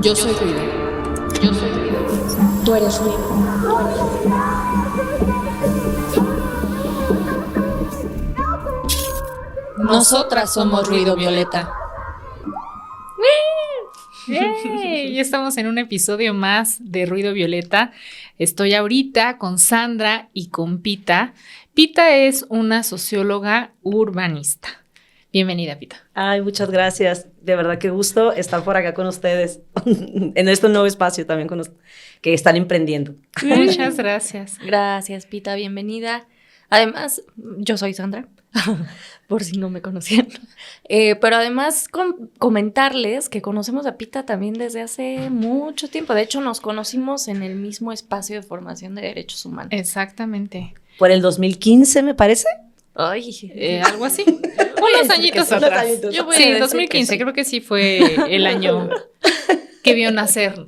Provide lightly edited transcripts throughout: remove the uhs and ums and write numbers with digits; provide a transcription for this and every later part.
Yo soy ruido. Yo soy ruido. Tú eres ruido. Nosotras somos ruido violeta. ¡Hey! Ya estamos en un episodio más de Ruido Violeta. Estoy ahorita con Sandra y con Pita. Pita es una socióloga urbanista. Bienvenida, Pita. Ay, muchas gracias. De verdad qué gusto estar por acá con ustedes en este nuevo espacio también que están emprendiendo. Muchas gracias. Gracias, Pita, bienvenida. Además, yo soy Sandra, por si no me conocían. Pero además comentarles que conocemos a Pita también desde hace mucho tiempo. De hecho, nos conocimos en el mismo espacio de formación de derechos humanos. Exactamente. Por el 2015, me parece. Ay, Algo así. Unos añitos sí, atrás. unos añitos. Yo voy a Sí, decir 2015, que sí. creo que sí fue el año que vio nacer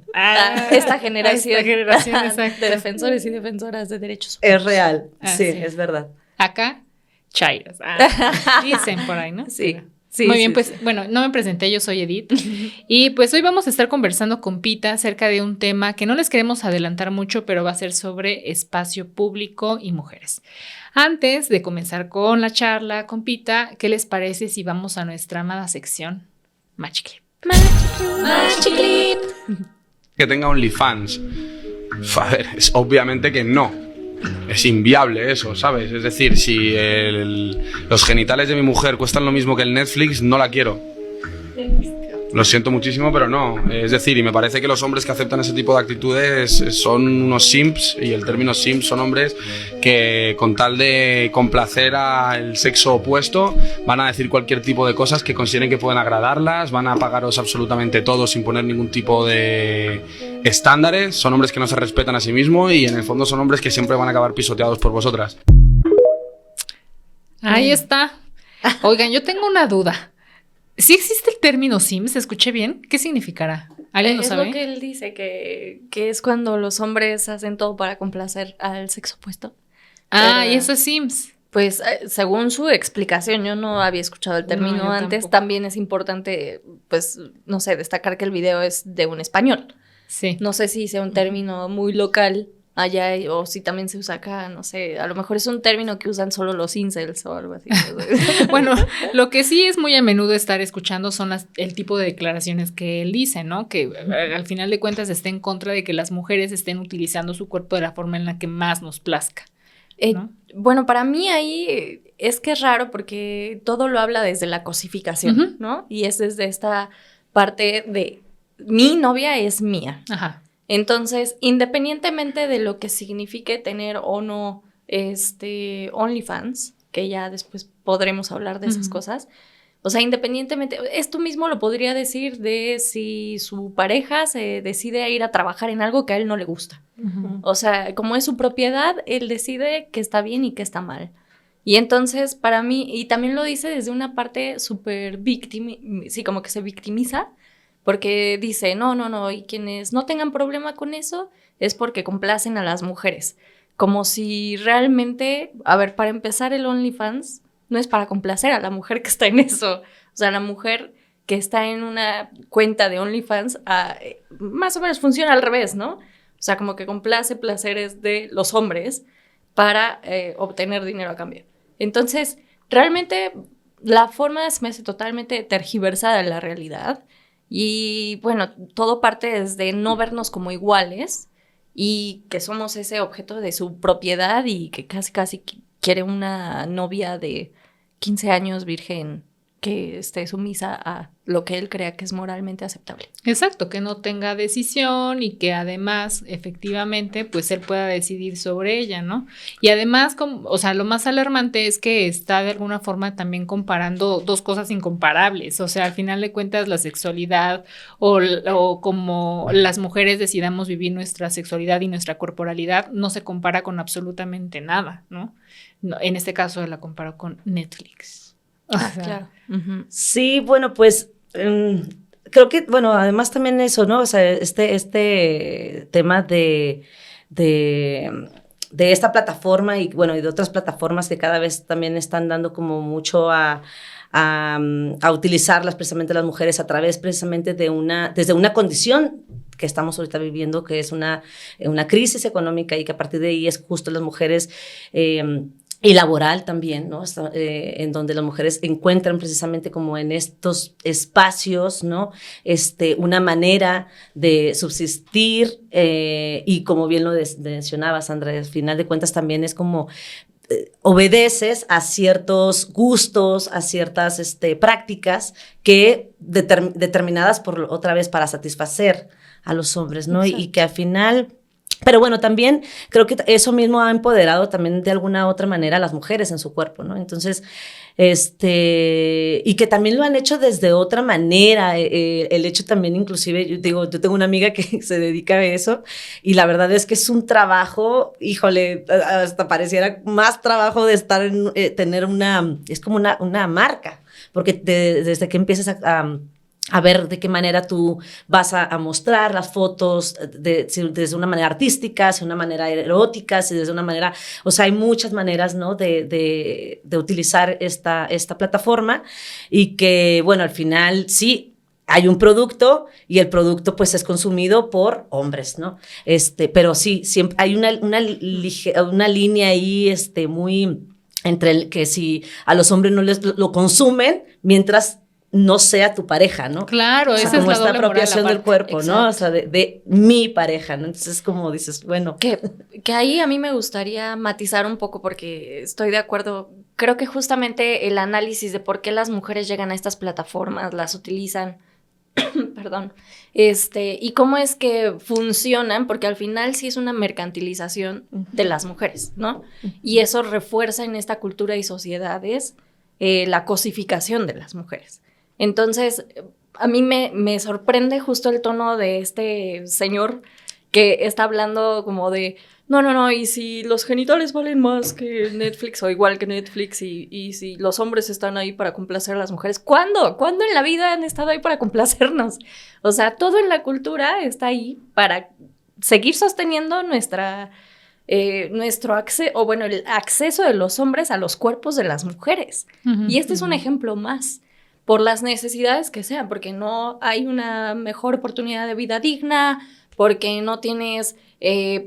Esta generación, exacto. de defensores y defensoras de derechos Es real. Ah, Sí, sí. es verdad. Acá, chairas. Dicen por ahí, ¿no? Sí. Pero- Sí, Muy bien, sí, pues sí. bueno, no me presenté, yo soy Edith. Y pues hoy vamos a estar conversando con Pita acerca de un tema que no les queremos adelantar mucho, pero va a ser sobre espacio público y mujeres. Antes de comenzar con la charla con Pita, ¿qué les parece si vamos a nuestra amada sección Match Clip? Que tenga OnlyFans. A ver, es obviamente que no. Es inviable eso, ¿sabes? Es decir, si los genitales de mi mujer cuestan lo mismo que el Netflix, no la quiero. Lo siento muchísimo, pero no. Es decir, y me parece que los hombres que aceptan ese tipo de actitudes son unos simps, y el término simps son hombres que con tal de complacer al sexo opuesto van a decir cualquier tipo de cosas que consideren que pueden agradarlas, van a pagaros absolutamente todo sin poner ningún tipo de estándares. Son hombres que no se respetan a sí mismos y en el fondo son hombres que siempre van a acabar pisoteados por vosotras. Ahí está. Oigan, yo tengo una duda. ¿Sí existe el término Sims? ¿Escuché bien? ¿Qué significará? ¿Alguien lo Es sabe? lo que él dice, que es cuando los hombres hacen todo para complacer al sexo opuesto. Ah, Pero- y eso es Sims. Pues según su explicación, yo no había escuchado el término No, yo antes. tampoco. También es importante, pues, no sé, destacar que el video es de un español. Sí. No sé si sea un término muy local allá o si también se usa acá, no sé. A lo mejor es un término que usan solo los incels o algo así. Bueno, lo que sí es muy a menudo estar escuchando son el tipo de declaraciones que él dice, ¿no? Que al final de cuentas está en contra de que las mujeres estén utilizando su cuerpo de la forma en la que más nos plazca. ¿No? Bueno, para mí ahí es que es raro porque todo lo habla desde la cosificación, Ujú. ¿no? Y es desde esta parte de mi novia es mía. Ajá. Entonces, independientemente de lo que signifique tener o no OnlyFans, que ya después podremos hablar de esas Ujú. cosas, o sea, independientemente, esto mismo lo podría decir de si su pareja se decide a ir a trabajar en algo que a él no le gusta. Ujú. O sea, como es su propiedad, él decide qué está bien y qué está mal. Y entonces, para mí, y también lo dice desde una parte súper sí, como que se victimiza, porque dice, no, y quienes no tengan problema con eso es porque complacen a las mujeres. Como si realmente, a ver, para empezar el OnlyFans no es para complacer a la mujer que está en eso. O sea, la mujer que está en una cuenta de OnlyFans, más o menos funciona al revés, ¿no? O sea, como que complace placeres de los hombres para obtener dinero a cambio. Entonces, realmente la forma se me hace totalmente tergiversada en la realidad. Y bueno, todo parte desde no vernos como iguales y que somos ese objeto de su propiedad y que casi quiere una novia de 15 años virgen que esté sumisa a lo que él crea que es moralmente aceptable. Exacto, que no tenga decisión y que además, efectivamente, pues él pueda decidir sobre ella, ¿no? Y además, o sea, lo más alarmante es que está de alguna forma también comparando dos cosas incomparables. O sea, al final de cuentas, la sexualidad o como las mujeres decidamos vivir nuestra sexualidad y nuestra corporalidad no se compara con absolutamente nada, ¿no? No, en este caso la comparo con Netflix. O sea, Claro. Uh-huh. Sí, bueno, pues creo que, bueno, además también eso, ¿no? O sea, este tema de esta plataforma y, bueno, y de otras plataformas que cada vez también están dando como mucho a a utilizarlas precisamente las mujeres a través precisamente desde una condición que estamos ahorita viviendo, que es una crisis económica y que a partir de ahí es justo las mujeres y laboral también, ¿no? En donde las mujeres encuentran precisamente como en estos espacios, ¿no? Una manera de subsistir y como bien lo mencionaba Sandra, al final de cuentas también es como obedeces a ciertos gustos, a ciertas prácticas que determinadas otra vez para satisfacer a los hombres, ¿no? Y que al final... Pero bueno, también creo que eso mismo ha empoderado también de alguna otra manera a las mujeres en su cuerpo, ¿no? Entonces, y que también lo han hecho desde otra manera, el hecho también inclusive, yo tengo una amiga que se dedica a eso y la verdad es que es un trabajo, híjole, hasta pareciera más trabajo de estar tener es como una marca, porque desde que empiezas a ver de qué manera tú vas a mostrar las fotos desde una manera artística, si una manera erótica, si desde una manera... O sea, hay muchas maneras, ¿no? de utilizar esta plataforma y que, bueno, al final sí hay un producto y el producto pues es consumido por hombres, ¿no? Pero sí, siempre hay una línea ahí muy... entre que si a los hombres no les lo consumen, mientras... no sea tu pareja, ¿no? Claro, o sea, esa como es la esta apropiación del cuerpo, Exacto. ¿no? O sea, de mi pareja, ¿no? Entonces, como dices, bueno. Que ahí a mí me gustaría matizar un poco porque estoy de acuerdo. Creo que justamente el análisis de por qué las mujeres llegan a estas plataformas, las utilizan, perdón, y cómo es que funcionan, porque al final sí es una mercantilización de las mujeres, ¿no? Y eso refuerza en esta cultura y sociedades la cosificación de las mujeres. Entonces, a mí me sorprende justo el tono de este señor que está hablando como de, no, y si los genitales valen más que Netflix o igual que Netflix y si los hombres están ahí para complacer a las mujeres, ¿cuándo? ¿Cuándo en la vida han estado ahí para complacernos? O sea, todo en la cultura está ahí para seguir sosteniendo nuestro acceso, o bueno, el acceso de los hombres a los cuerpos de las mujeres. Y este es un ejemplo más. Por las necesidades que sean, porque no hay una mejor oportunidad de vida digna, porque no tienes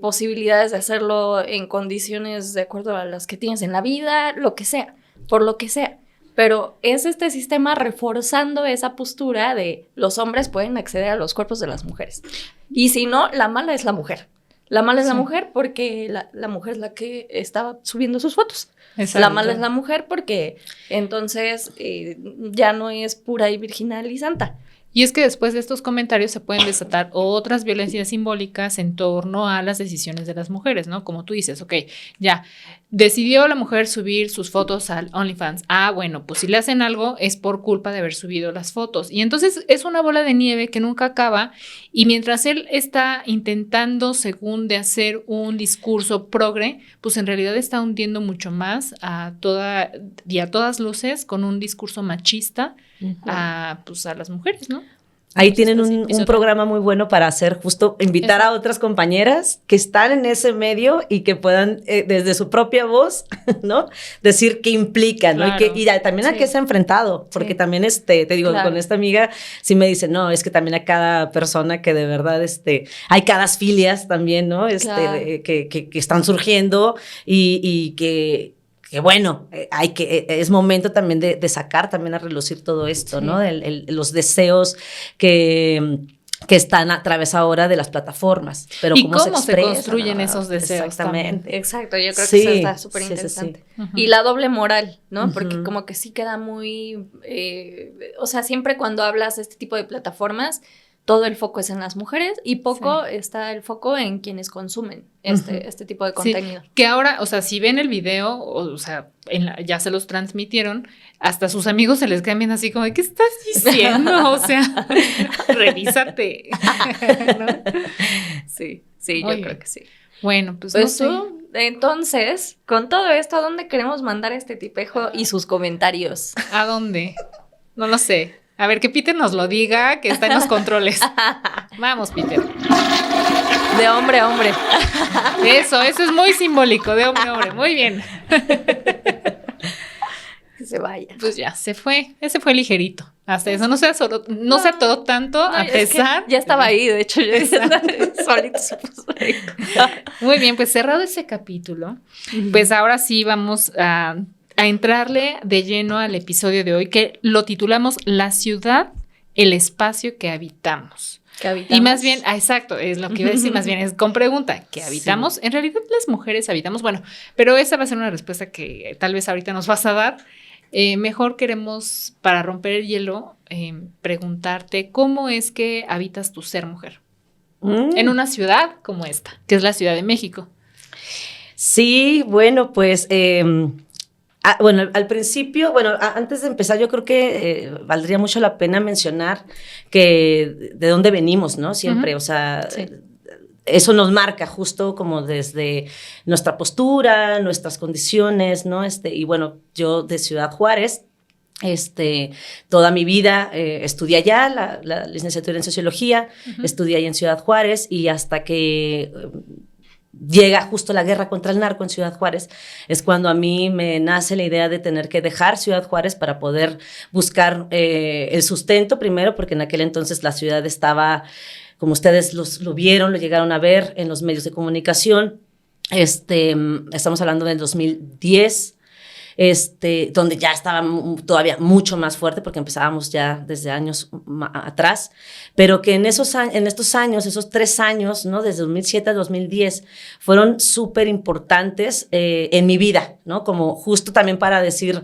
posibilidades de hacerlo en condiciones de acuerdo a las que tienes en la vida, lo que sea, por lo que sea. Pero es este sistema reforzando esa postura de los hombres pueden acceder a los cuerpos de las mujeres. Y si no, la mala es la mujer. La mala es la mujer porque la mujer es la que estaba subiendo sus fotos. Exacto. La mala es la mujer porque entonces ya no es pura y virginal y santa. Y es que después de estos comentarios se pueden desatar otras violencias simbólicas en torno a las decisiones de las mujeres, ¿no? Como tú dices, ok, ya, decidió la mujer subir sus fotos al OnlyFans. Ah, bueno, pues si le hacen algo es por culpa de haber subido las fotos. Y entonces es una bola de nieve que nunca acaba y mientras él está intentando, según de hacer un discurso progre, pues en realidad está hundiendo mucho más a todas luces con un discurso machista a las mujeres, ¿no? Ahí tienen un programa muy bueno para hacer justo, invitar a otras compañeras que están en ese medio y que puedan desde su propia voz, ¿no? Decir qué implica, ¿no? Claro. Y también a qué se ha enfrentado, porque también te digo, claro, con esta amiga sí me dice, no, es que también a cada persona que de verdad, hay cada filias también, ¿no? Claro. Que están surgiendo y que bueno, es momento también de sacar también a relucir todo esto, sí, ¿no? Los deseos que están a través ahora de las plataformas. Pero ¿y cómo se construyen esos deseos? Exactamente. También. Exacto, yo creo que eso está súper interesante. Sí. Y la doble moral, ¿no? Porque como que sí queda muy... o sea, siempre cuando hablas de este tipo de plataformas, todo el foco es en las mujeres y poco está el foco en quienes consumen este tipo de contenido. Sí, que ahora, o sea, si ven el video, o sea, ya se los transmitieron, hasta sus amigos se les quedan bien así como, ¿qué estás diciendo? O sea, revísate. ¿No? Sí, yo creo que sí. Bueno, pues no sé. Entonces, con todo esto, ¿a dónde queremos mandar este tipejo y sus comentarios? ¿A dónde? No lo sé. A ver, que Peter nos lo diga, que está en los controles. Vamos, Peter. De hombre a hombre. Eso es muy simbólico, de hombre a hombre. Muy bien. que se vaya. Pues ya, se fue. Ese fue ligerito. Hasta eso no se ató tanto, a Es que pesar. ya estaba ahí, de hecho, ya solito se puso ahí. Muy bien, pues cerrado ese capítulo, pues ahora sí vamos a entrarle de lleno al episodio de hoy, que lo titulamos La ciudad, el espacio que habitamos. Que habitamos. Y más bien, exacto, es lo que iba a decir, más bien es con pregunta, ¿qué habitamos? Sí. En realidad las mujeres habitamos, bueno, pero esa va a ser una respuesta que tal vez ahorita nos vas a dar. Mejor queremos, para romper el hielo, preguntarte cómo es que habitas tu ser mujer en una ciudad como esta, que es la Ciudad de México. Sí, bueno, pues... bueno, al principio, bueno, antes de empezar, yo creo que valdría mucho la pena mencionar que de dónde venimos, ¿no? Siempre, o sea, sí. Eso nos marca justo como desde nuestra postura, nuestras condiciones, ¿no? Y bueno, yo de Ciudad Juárez, toda mi vida estudié allá, la licenciatura en Sociología, estudié allá en Ciudad Juárez y hasta que... llega justo la guerra contra el narco en Ciudad Juárez, es cuando a mí me nace la idea de tener que dejar Ciudad Juárez para poder buscar el sustento primero, porque en aquel entonces la ciudad estaba, como ustedes lo vieron, lo llegaron a ver en los medios de comunicación, estamos hablando del 2010, donde ya estaba todavía mucho más fuerte porque empezábamos ya desde años atrás, pero que en estos años, esos 3 años, ¿no? Desde 2007 a 2010, fueron súper importantes en mi vida, ¿no? Como justo también para decir,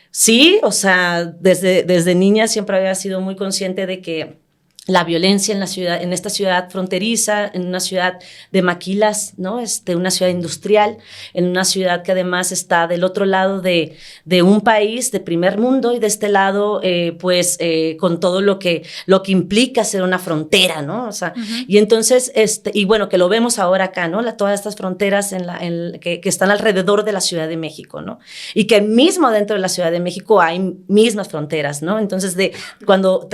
sí, o sea, desde niña siempre había sido muy consciente de que la violencia en la ciudad, en esta ciudad fronteriza, en una ciudad de maquilas, ¿no? Una ciudad industrial, en una ciudad que además está del otro lado de un país de primer mundo y de este lado, con todo lo que implica ser una frontera, ¿no? O sea, y entonces, y bueno, que lo vemos ahora acá, ¿no? Todas estas fronteras que están alrededor de la Ciudad de México, ¿no? Y que mismo dentro de la Ciudad de México hay mismas fronteras, ¿no? Entonces, cuando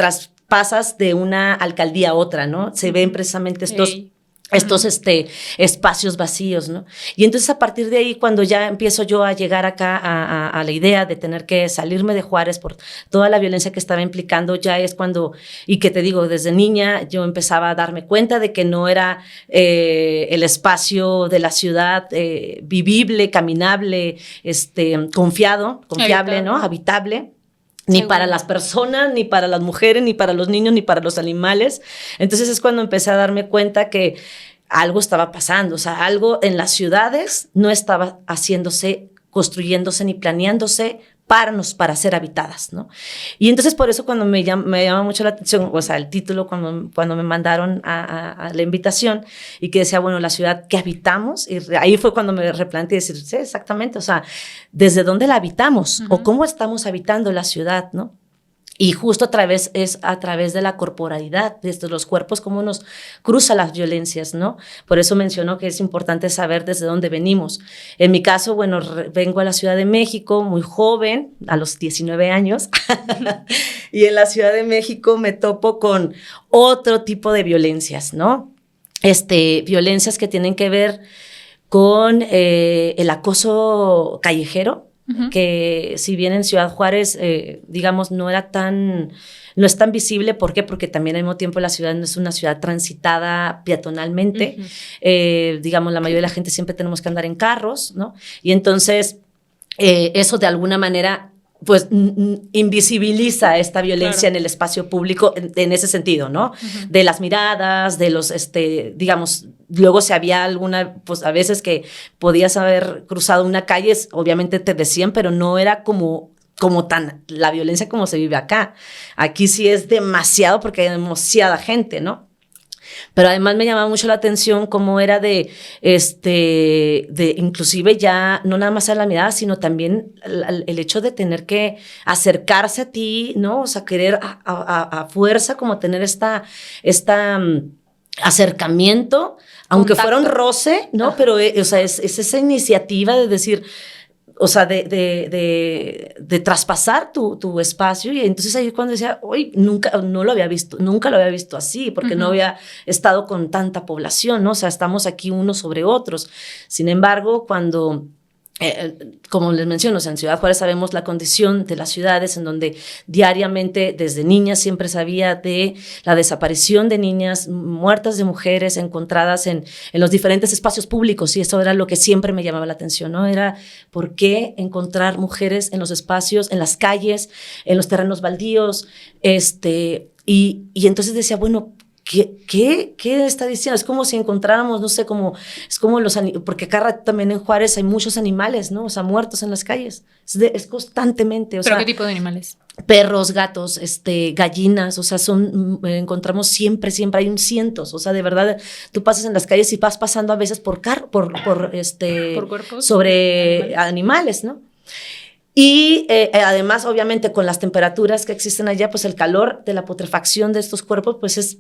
pasas de una alcaldía a otra, ¿no? Se ven precisamente estos espacios vacíos, ¿no? Y entonces a partir de ahí, cuando ya empiezo yo a llegar acá a la idea de tener que salirme de Juárez por toda la violencia que estaba implicando, ya es cuando, y que te digo, desde niña yo empezaba a darme cuenta de que no era el espacio de la ciudad vivible, caminable, confiable, ¿no? Habitable. Ni para las personas, ni para las mujeres, ni para los niños, ni para los animales. Entonces es cuando empecé a darme cuenta que algo estaba pasando, o sea, algo en las ciudades no estaba construyéndose, ni planeándose para ser habitadas, ¿no? Y entonces por eso cuando me llama mucho la atención, o sea, el título cuando me mandaron a la invitación y que decía, bueno, la ciudad que habitamos, y ahí fue cuando me replanteé decir, sí, exactamente, o sea, ¿desde dónde la habitamos? O cómo estamos habitando la ciudad, ¿no? Y justo a través de la corporalidad, desde los cuerpos, cómo nos cruzan las violencias, ¿no? Por eso menciono que es importante saber desde dónde venimos. En mi caso, bueno, vengo a la Ciudad de México muy joven, a los 19 años, y en la Ciudad de México me topo con otro tipo de violencias, ¿no? Violencias que tienen que ver con el acoso callejero, que si bien en Ciudad Juárez, digamos, no es tan visible. ¿Por qué? Porque también al mismo tiempo la ciudad no es una ciudad transitada peatonalmente. Digamos, la mayoría de la gente siempre tenemos que andar en carros, ¿no? Y entonces, eso de alguna manera pues invisibiliza esta violencia en el espacio público en ese sentido, ¿no? De las miradas, de los, digamos, luego si había alguna, pues a veces que podías haber cruzado una calle, obviamente te decían, pero no era como tan la violencia como se vive acá. Aquí sí es demasiado porque hay demasiada gente, ¿no? Pero además me llamaba mucho la atención cómo era de inclusive ya no nada más a la mirada, sino también el hecho de tener que acercarse a ti, ¿no? O sea, querer a fuerza como tener acercamiento, aunque fuera un roce, ¿no? Pero, o sea, es esa iniciativa de decir, o sea, de traspasar tu espacio. Y entonces ahí cuando decía, uy, nunca lo había visto así, porque no había estado con tanta población, ¿no? O sea, estamos aquí unos sobre otros. Sin embargo, cuando como les menciono, o sea, en Ciudad Juárez sabemos la condición de las ciudades en donde diariamente desde niñas siempre sabía de la desaparición de niñas, muertas de mujeres encontradas en los diferentes espacios públicos, y eso era lo que siempre me llamaba la atención, ¿no? Era por qué encontrar mujeres en los espacios, en las calles, en los terrenos baldíos, y entonces decía, bueno, ¿Qué está diciendo? Es como si encontráramos, no sé, es como porque acá también en Juárez hay muchos animales, ¿no? O sea, muertos en las calles. Es constantemente. ¿Pero qué tipo de animales? Perros, gatos, gallinas, o sea, encontramos siempre hay cientos, o sea, de verdad, tú pasas en las calles y vas pasando a veces por cuerpos sobre animales, ¿no? Y además, obviamente, con las temperaturas que existen allá, pues el calor de la putrefacción de estos cuerpos, pues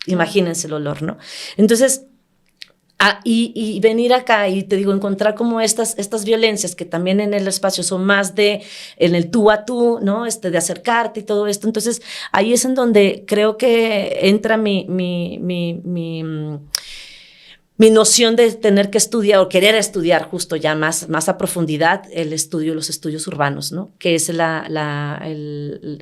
imagínense el olor, ¿no? Entonces, y venir acá y te digo, encontrar como estas violencias que también en el espacio son más en el tú a tú, ¿no? De acercarte y todo esto. Entonces, ahí es en donde creo que entra mi noción de tener que estudiar o querer estudiar justo ya más a profundidad los estudios urbanos, ¿no? Que es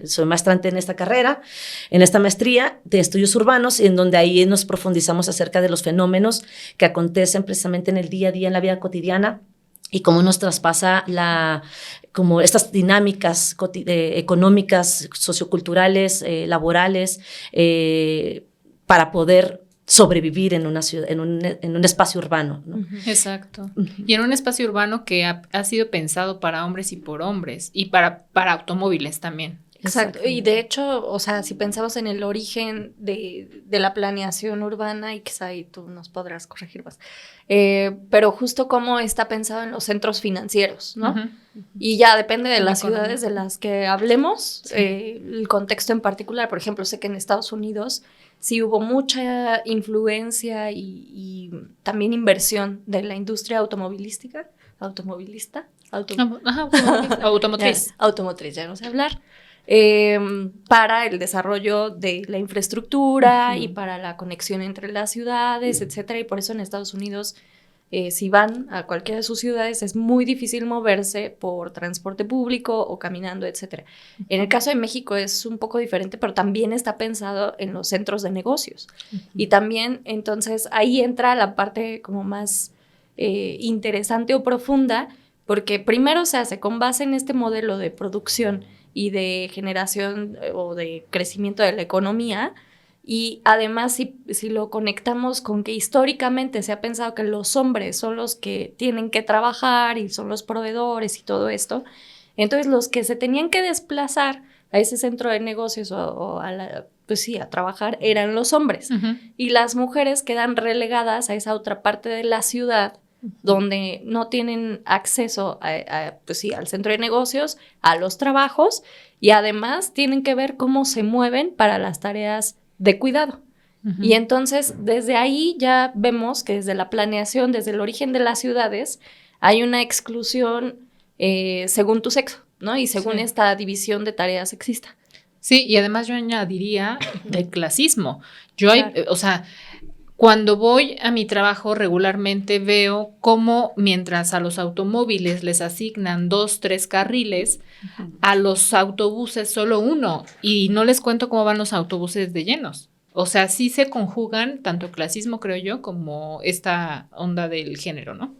soy maestrante en esta carrera, en esta maestría de estudios urbanos, en donde ahí nos profundizamos acerca de los fenómenos que acontecen precisamente en el día a día, en la vida cotidiana, y cómo nos traspasa como estas dinámicas económicas, socioculturales, laborales, para poder sobrevivir en una ciudad, en un espacio urbano, ¿no? Exacto. Y en un espacio urbano que ha sido pensado para hombres y por hombres, y para automóviles también. Exacto. Y de hecho, o sea, si pensamos en el origen de la planeación urbana, y quizá ahí tú nos podrás corregir más, pero justo cómo está pensado en los centros financieros, ¿no? Uh-huh. Y ya depende de las ciudades de las que hablemos, sí. El contexto en particular. Por ejemplo, sé que en Estados Unidos sí hubo mucha influencia y también inversión de la industria automotriz. Automotriz, ya no sé hablar. Para el desarrollo de la infraestructura, uh-huh, y para la conexión entre las ciudades, etcétera. Y por eso en Estados Unidos, si van a cualquiera de sus ciudades, es muy difícil moverse por transporte público o caminando, etcétera. Uh-huh. En el caso de México es un poco diferente, pero también está pensado en los centros de negocios. Uh-huh. Y también, entonces, ahí entra la parte como más interesante o profunda, porque primero se hace con base en este modelo de producción y de generación o de crecimiento de la economía, y además si lo conectamos con que históricamente se ha pensado que los hombres son los que tienen que trabajar y son los proveedores y todo esto, entonces los que se tenían que desplazar a ese centro de negocios o a trabajar eran los hombres, uh-huh, y las mujeres quedan relegadas a esa otra parte de la ciudad donde no tienen acceso al centro de negocios, a los trabajos, y además tienen que ver cómo se mueven para las tareas de cuidado. Uh-huh. Y entonces, desde ahí ya vemos que desde la planeación, desde el origen de las ciudades, hay una exclusión según tu sexo, ¿no? Y según esta división de tareas sexista. Sí, y además yo añadiría el clasismo. Cuando voy a mi trabajo regularmente veo cómo mientras a los automóviles les asignan 2, 3 carriles, uh-huh, a los autobuses solo 1, y no les cuento cómo van los autobuses de llenos. O sea, sí se conjugan tanto clasismo, creo yo, como esta onda del género, ¿no?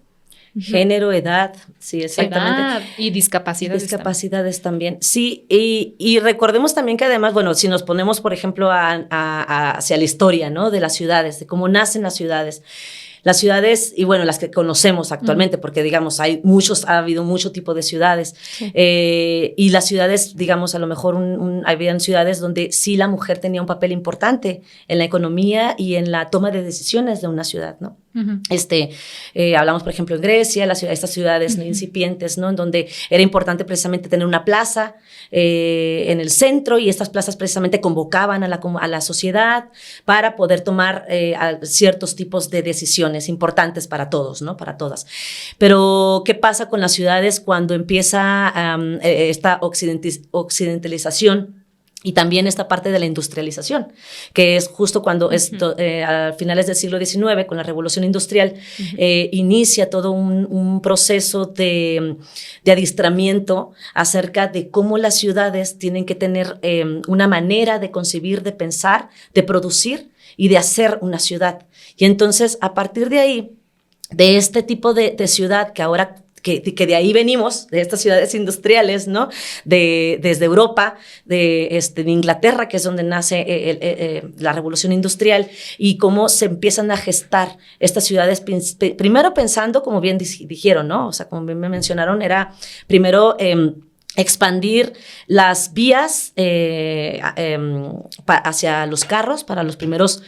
Género, edad, sí, exactamente. Edad y discapacidades. Discapacidades también. Sí, y recordemos también que además, bueno, si nos ponemos, por ejemplo, hacia la historia, ¿no? De las ciudades, de cómo nacen las ciudades. Las ciudades, y bueno, las que conocemos actualmente, porque digamos, ha habido mucho tipo de ciudades, sí, y las ciudades, digamos, a lo mejor habían ciudades donde sí la mujer tenía un papel importante en la economía y en la toma de decisiones de una ciudad, ¿no? Uh-huh. Hablamos, por ejemplo, en Grecia, estas ciudades, uh-huh, incipientes, ¿no? En donde era importante precisamente tener una plaza en el centro, y estas plazas precisamente convocaban a la sociedad para poder tomar ciertos tipos de decisiones importantes para todos, ¿no? Para todas. Pero, ¿qué pasa con las ciudades cuando empieza esta occidentalización Y también esta parte de la industrialización, que es justo cuando a finales del siglo XIX, con la Revolución Industrial, inicia todo un proceso de adiestramiento acerca de cómo las ciudades tienen que tener una manera de concebir, de pensar, de producir y de hacer una ciudad. Y entonces, a partir de ahí, de este tipo de ciudad que ahora... Que de ahí venimos, de estas ciudades industriales, ¿no? Desde Europa, de Inglaterra, que es donde nace la revolución industrial, y cómo se empiezan a gestar estas ciudades, primero pensando, como bien dijeron, ¿no? O sea, como bien me mencionaron, era primero expandir las vías hacia los carros para los primeros.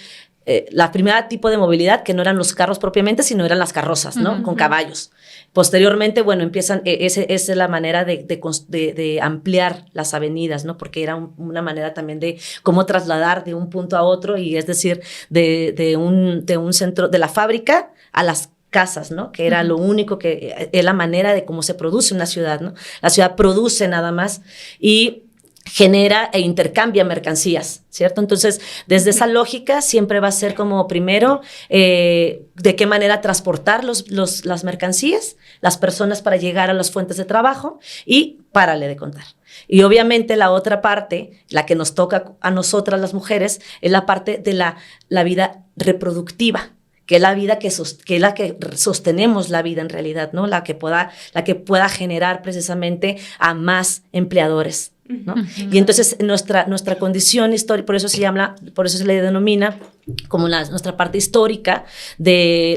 La primera tipo de movilidad, que no eran los carros propiamente, sino eran las carrozas, ¿no? Con caballos. Posteriormente, bueno, empiezan, esa es la manera de ampliar las avenidas, ¿no? Porque era una manera también de cómo trasladar de un punto a otro, y es decir, de un centro, de la fábrica a las casas, ¿no? Que era lo único que, es la manera de cómo se produce una ciudad, ¿no? La ciudad produce nada más y genera e intercambia mercancías, ¿cierto? Entonces, desde esa lógica siempre va a ser como primero, de qué manera transportar las mercancías, las personas para llegar a las fuentes de trabajo, y párale de contar. Y obviamente la otra parte, la que nos toca a nosotras las mujeres, es la parte de la vida reproductiva, que es la vida que es la que sostenemos la vida en realidad, ¿no? La que pueda generar precisamente a más empleadores, ¿no? Y entonces nuestra condición histórica, por eso se le denomina como nuestra parte histórica de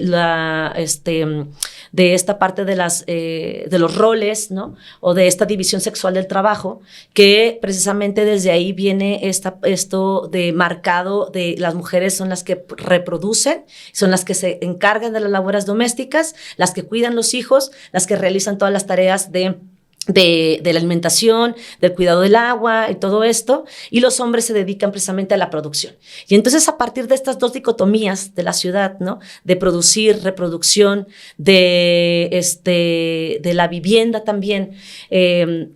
esta parte de los roles, ¿no? O de esta división sexual del trabajo, que precisamente desde ahí viene esto de marcado de las mujeres son las que reproducen, son las que se encargan de las labores domésticas, las que cuidan los hijos, las que realizan todas las tareas de la alimentación, del cuidado del agua y todo esto, y los hombres se dedican precisamente a la producción. Y entonces, a partir de estas dos dicotomías de la ciudad, ¿no? De producir, reproducción, de la vivienda también,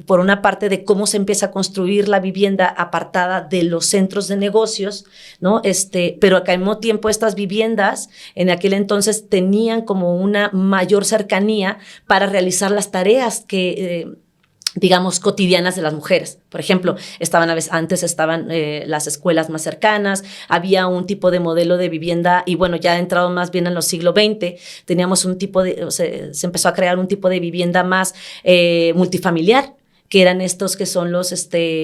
por una parte de cómo se empieza a construir la vivienda apartada de los centros de negocios, ¿no? Pero al mismo tiempo estas viviendas en aquel entonces tenían como una mayor cercanía para realizar las tareas que digamos, cotidianas de las mujeres. Por ejemplo, antes estaban las escuelas más cercanas, había un tipo de modelo de vivienda, y bueno, ya entrado más bien en los siglo XX, teníamos se empezó a crear un tipo de vivienda más multifamiliar, que eran estos que son los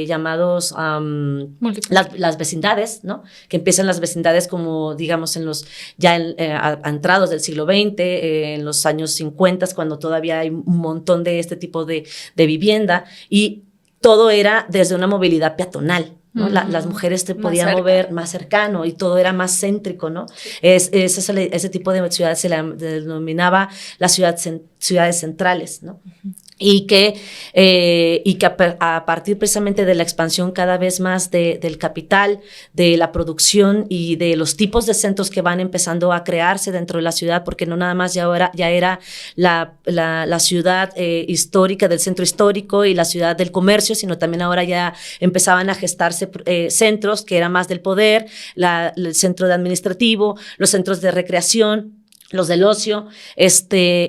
llamados las vecindades, ¿no? Que empiezan las vecindades como, digamos, entrados del siglo XX, en los años 50, cuando todavía hay un montón de este tipo de vivienda, y todo era desde una movilidad peatonal, ¿no? Las mujeres te podían mover más cercano y todo era más céntrico, ¿no? Ese tipo de ciudades se la denominaba las ciudades centrales, ¿no? Y que a partir precisamente de la expansión cada vez más del capital, de la producción y de los tipos de centros que van empezando a crearse dentro de la ciudad, porque no nada más ya era la ciudad histórica del centro histórico y la ciudad del comercio, sino también ahora ya empezaban a gestarse centros que eran más del poder, el centro de administrativo, los centros de recreación, los del ocio,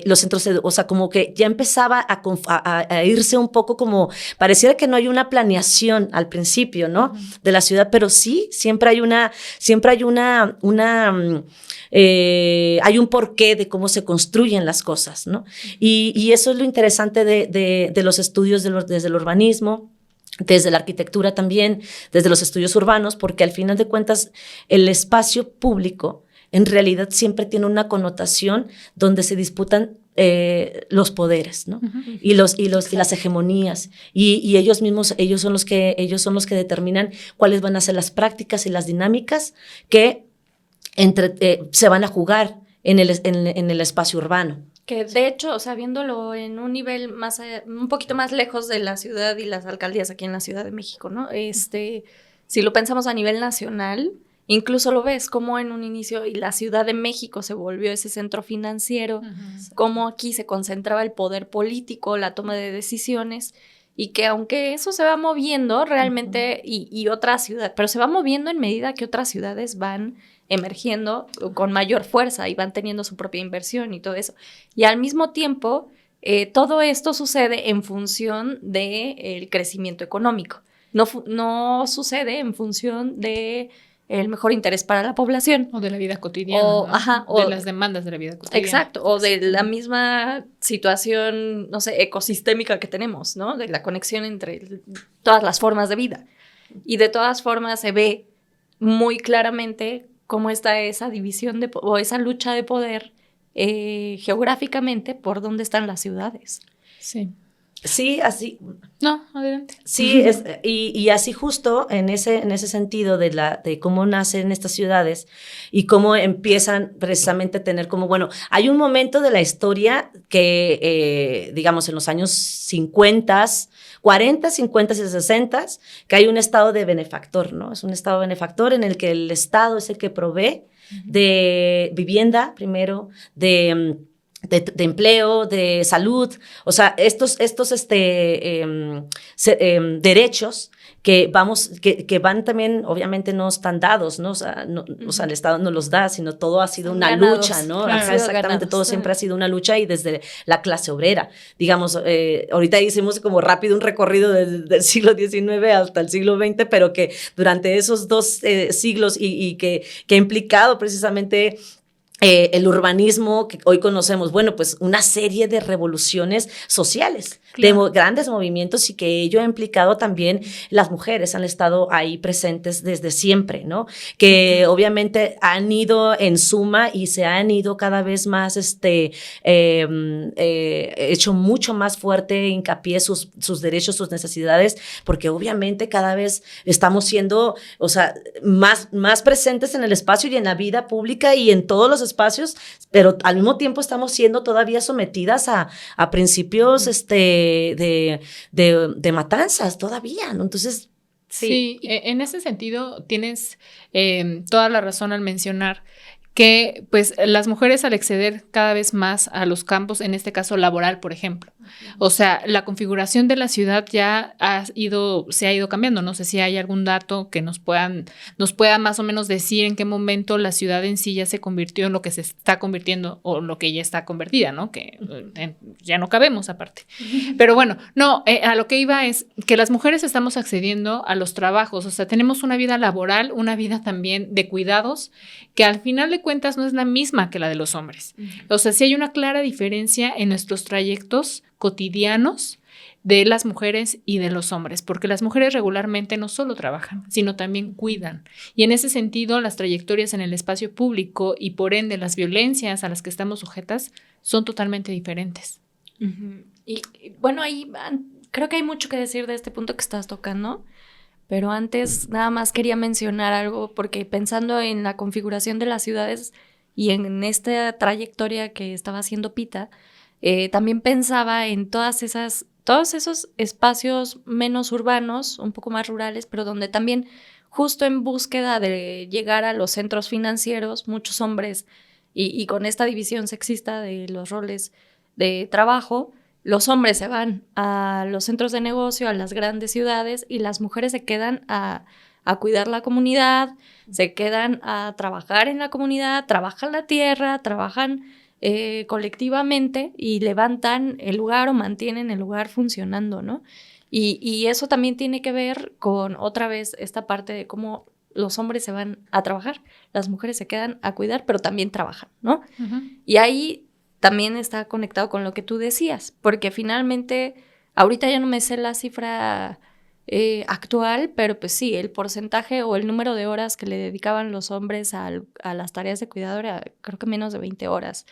los centros, o sea, como que ya empezaba a irse un poco como, pareciera que no hay una planeación al principio, ¿no? De la ciudad, pero sí, siempre hay hay un porqué de cómo se construyen las cosas, ¿no? Y eso es lo interesante de los estudios desde el urbanismo, desde la arquitectura también, desde los estudios urbanos, porque al final de cuentas el espacio público en realidad siempre tiene una connotación donde se disputan los poderes, ¿no? Y las hegemonías, y ellos mismos, ellos son los que determinan cuáles van a ser las prácticas y las dinámicas que se van a jugar en el espacio urbano. Que de hecho, o sea, viéndolo en un nivel más, un poquito más lejos de la ciudad y las alcaldías aquí en la Ciudad de México, ¿no? Si lo pensamos a nivel nacional, incluso lo ves como en un inicio y la Ciudad de México se volvió ese centro financiero, como aquí se concentraba el poder político, la toma de decisiones, y que aunque eso se va moviendo realmente y otra ciudad, pero se va moviendo en medida que otras ciudades van emergiendo con mayor fuerza y van teniendo su propia inversión y todo eso. Y al mismo tiempo, todo esto sucede en función del crecimiento económico. No sucede en función de el mejor interés para la población. O de la vida cotidiana, O, ¿no? ajá, de o- las demandas de la vida cotidiana. Exacto, o de la misma situación, no sé, ecosistémica que tenemos, ¿no? De la conexión entre todas las formas de vida. Y de todas formas se ve muy claramente cómo está esa división o esa lucha de poder geográficamente por dónde están las ciudades. Sí. Sí, así, No, adelante. sí, y así justo en ese sentido de cómo nacen estas ciudades y cómo empiezan precisamente a tener como, bueno, hay un momento de la historia que, digamos, en los años 50, 40, 50 y 60, que hay un estado de benefactor, ¿no? Es un estado benefactor en el que el Estado es el que provee de vivienda, primero, de empleo, de salud, o sea, estos derechos que van también, obviamente no están dados, ¿no? O sea, el Estado no los da, sino todo ha sido una Ganados, lucha, ¿no? claro. Ajá, exactamente, Ganados. todo siempre ha sido una lucha y desde la clase obrera, digamos, ahorita hicimos como rápido un recorrido del siglo XIX hasta el siglo XX, pero que durante esos dos siglos y que ha implicado precisamente el urbanismo que hoy conocemos, bueno, pues una serie de revoluciones sociales, Claro. de grandes movimientos y que ello ha implicado también las mujeres han estado ahí presentes desde siempre, ¿no? Que obviamente han ido en suma y se han ido cada vez más, hecho mucho más fuerte hincapié sus derechos, sus necesidades, porque obviamente cada vez estamos siendo, o sea, más presentes en el espacio y en la vida pública y en todos los espacios, pero al mismo tiempo estamos siendo todavía sometidas a principios de matanzas todavía, ¿no? Entonces, Sí, en ese sentido tienes toda la razón al mencionar que pues las mujeres al acceder cada vez más a los campos, en este caso laboral, por ejemplo, o sea, la configuración de la ciudad ya se ha ido cambiando. No sé si hay algún dato que nos pueda más o menos decir en qué momento la ciudad en sí ya se convirtió en lo que se está convirtiendo o lo que ya está convertida, ¿no? Que ya no cabemos aparte. Pero bueno, no, a lo que iba es que las mujeres estamos accediendo a los trabajos, o sea, tenemos una vida laboral, una vida también de cuidados, que al final de cuentas no es la misma que la de los hombres. O sea, sí hay una clara diferencia en nuestros trayectos cotidianos de las mujeres y de los hombres, porque las mujeres regularmente no solo trabajan, sino también cuidan. Y en ese sentido, las trayectorias en el espacio público y por ende las violencias a las que estamos sujetas son totalmente diferentes. Y bueno, ahí creo que hay mucho que decir de este punto que estás tocando, pero antes nada más quería mencionar algo, porque pensando en la configuración de las ciudades y en esta trayectoria que estaba haciendo Pita, también pensaba en todos esos espacios menos urbanos, un poco más rurales, pero donde también justo en búsqueda de llegar a los centros financieros, muchos hombres, y con esta división sexista de los roles de trabajo, los hombres se van a los centros de negocio, a las grandes ciudades, y las mujeres se quedan a cuidar la comunidad, se quedan a trabajar en la comunidad, trabajan la tierra, trabajan colectivamente y levantan el lugar o mantienen el lugar funcionando, ¿no? Y eso también tiene que ver con, otra vez, esta parte de cómo los hombres se van a trabajar, las mujeres se quedan a cuidar, pero también trabajan, ¿no? Uh-huh. Y ahí también está conectado con lo que tú decías, porque finalmente, ahorita ya no me sé la cifra actual, pero pues sí, el porcentaje o el número de horas que le dedicaban los hombres a las tareas de cuidado era, creo que menos de 20 horas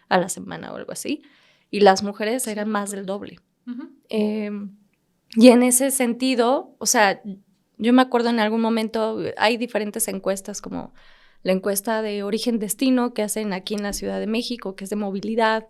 a la semana o algo así, y las mujeres eran más del doble. Uh-huh. Y en ese sentido, o sea, yo me acuerdo en algún momento, hay diferentes encuestas como la encuesta de origen-destino que hacen aquí en la Ciudad de México, que es de movilidad,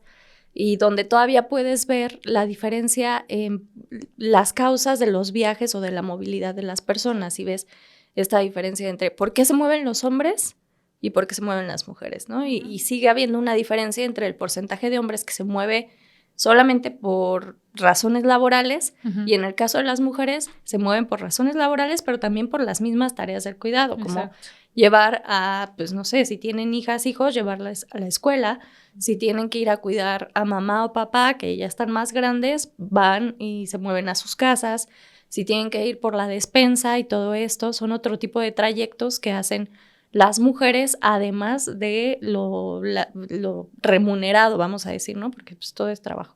y donde todavía puedes ver la diferencia en las causas de los viajes o de la movilidad de las personas, y ves esta diferencia entre por qué se mueven los hombres y por qué se mueven las mujeres, ¿no? Y sigue habiendo una diferencia entre el porcentaje de hombres que se mueve solamente por razones laborales, Ujú. y en el caso de las mujeres se mueven por razones laborales, pero también por las mismas tareas del cuidado, como Exacto. llevar a, pues no sé, si tienen hijas, hijos, llevarlas a la escuela, si tienen que ir a cuidar a mamá o papá, que ya están más grandes, van y se mueven a sus casas, si tienen que ir por la despensa y todo esto, son otro tipo de trayectos que hacen las mujeres, además de lo remunerado, vamos a decir, ¿no? Porque pues todo es trabajo.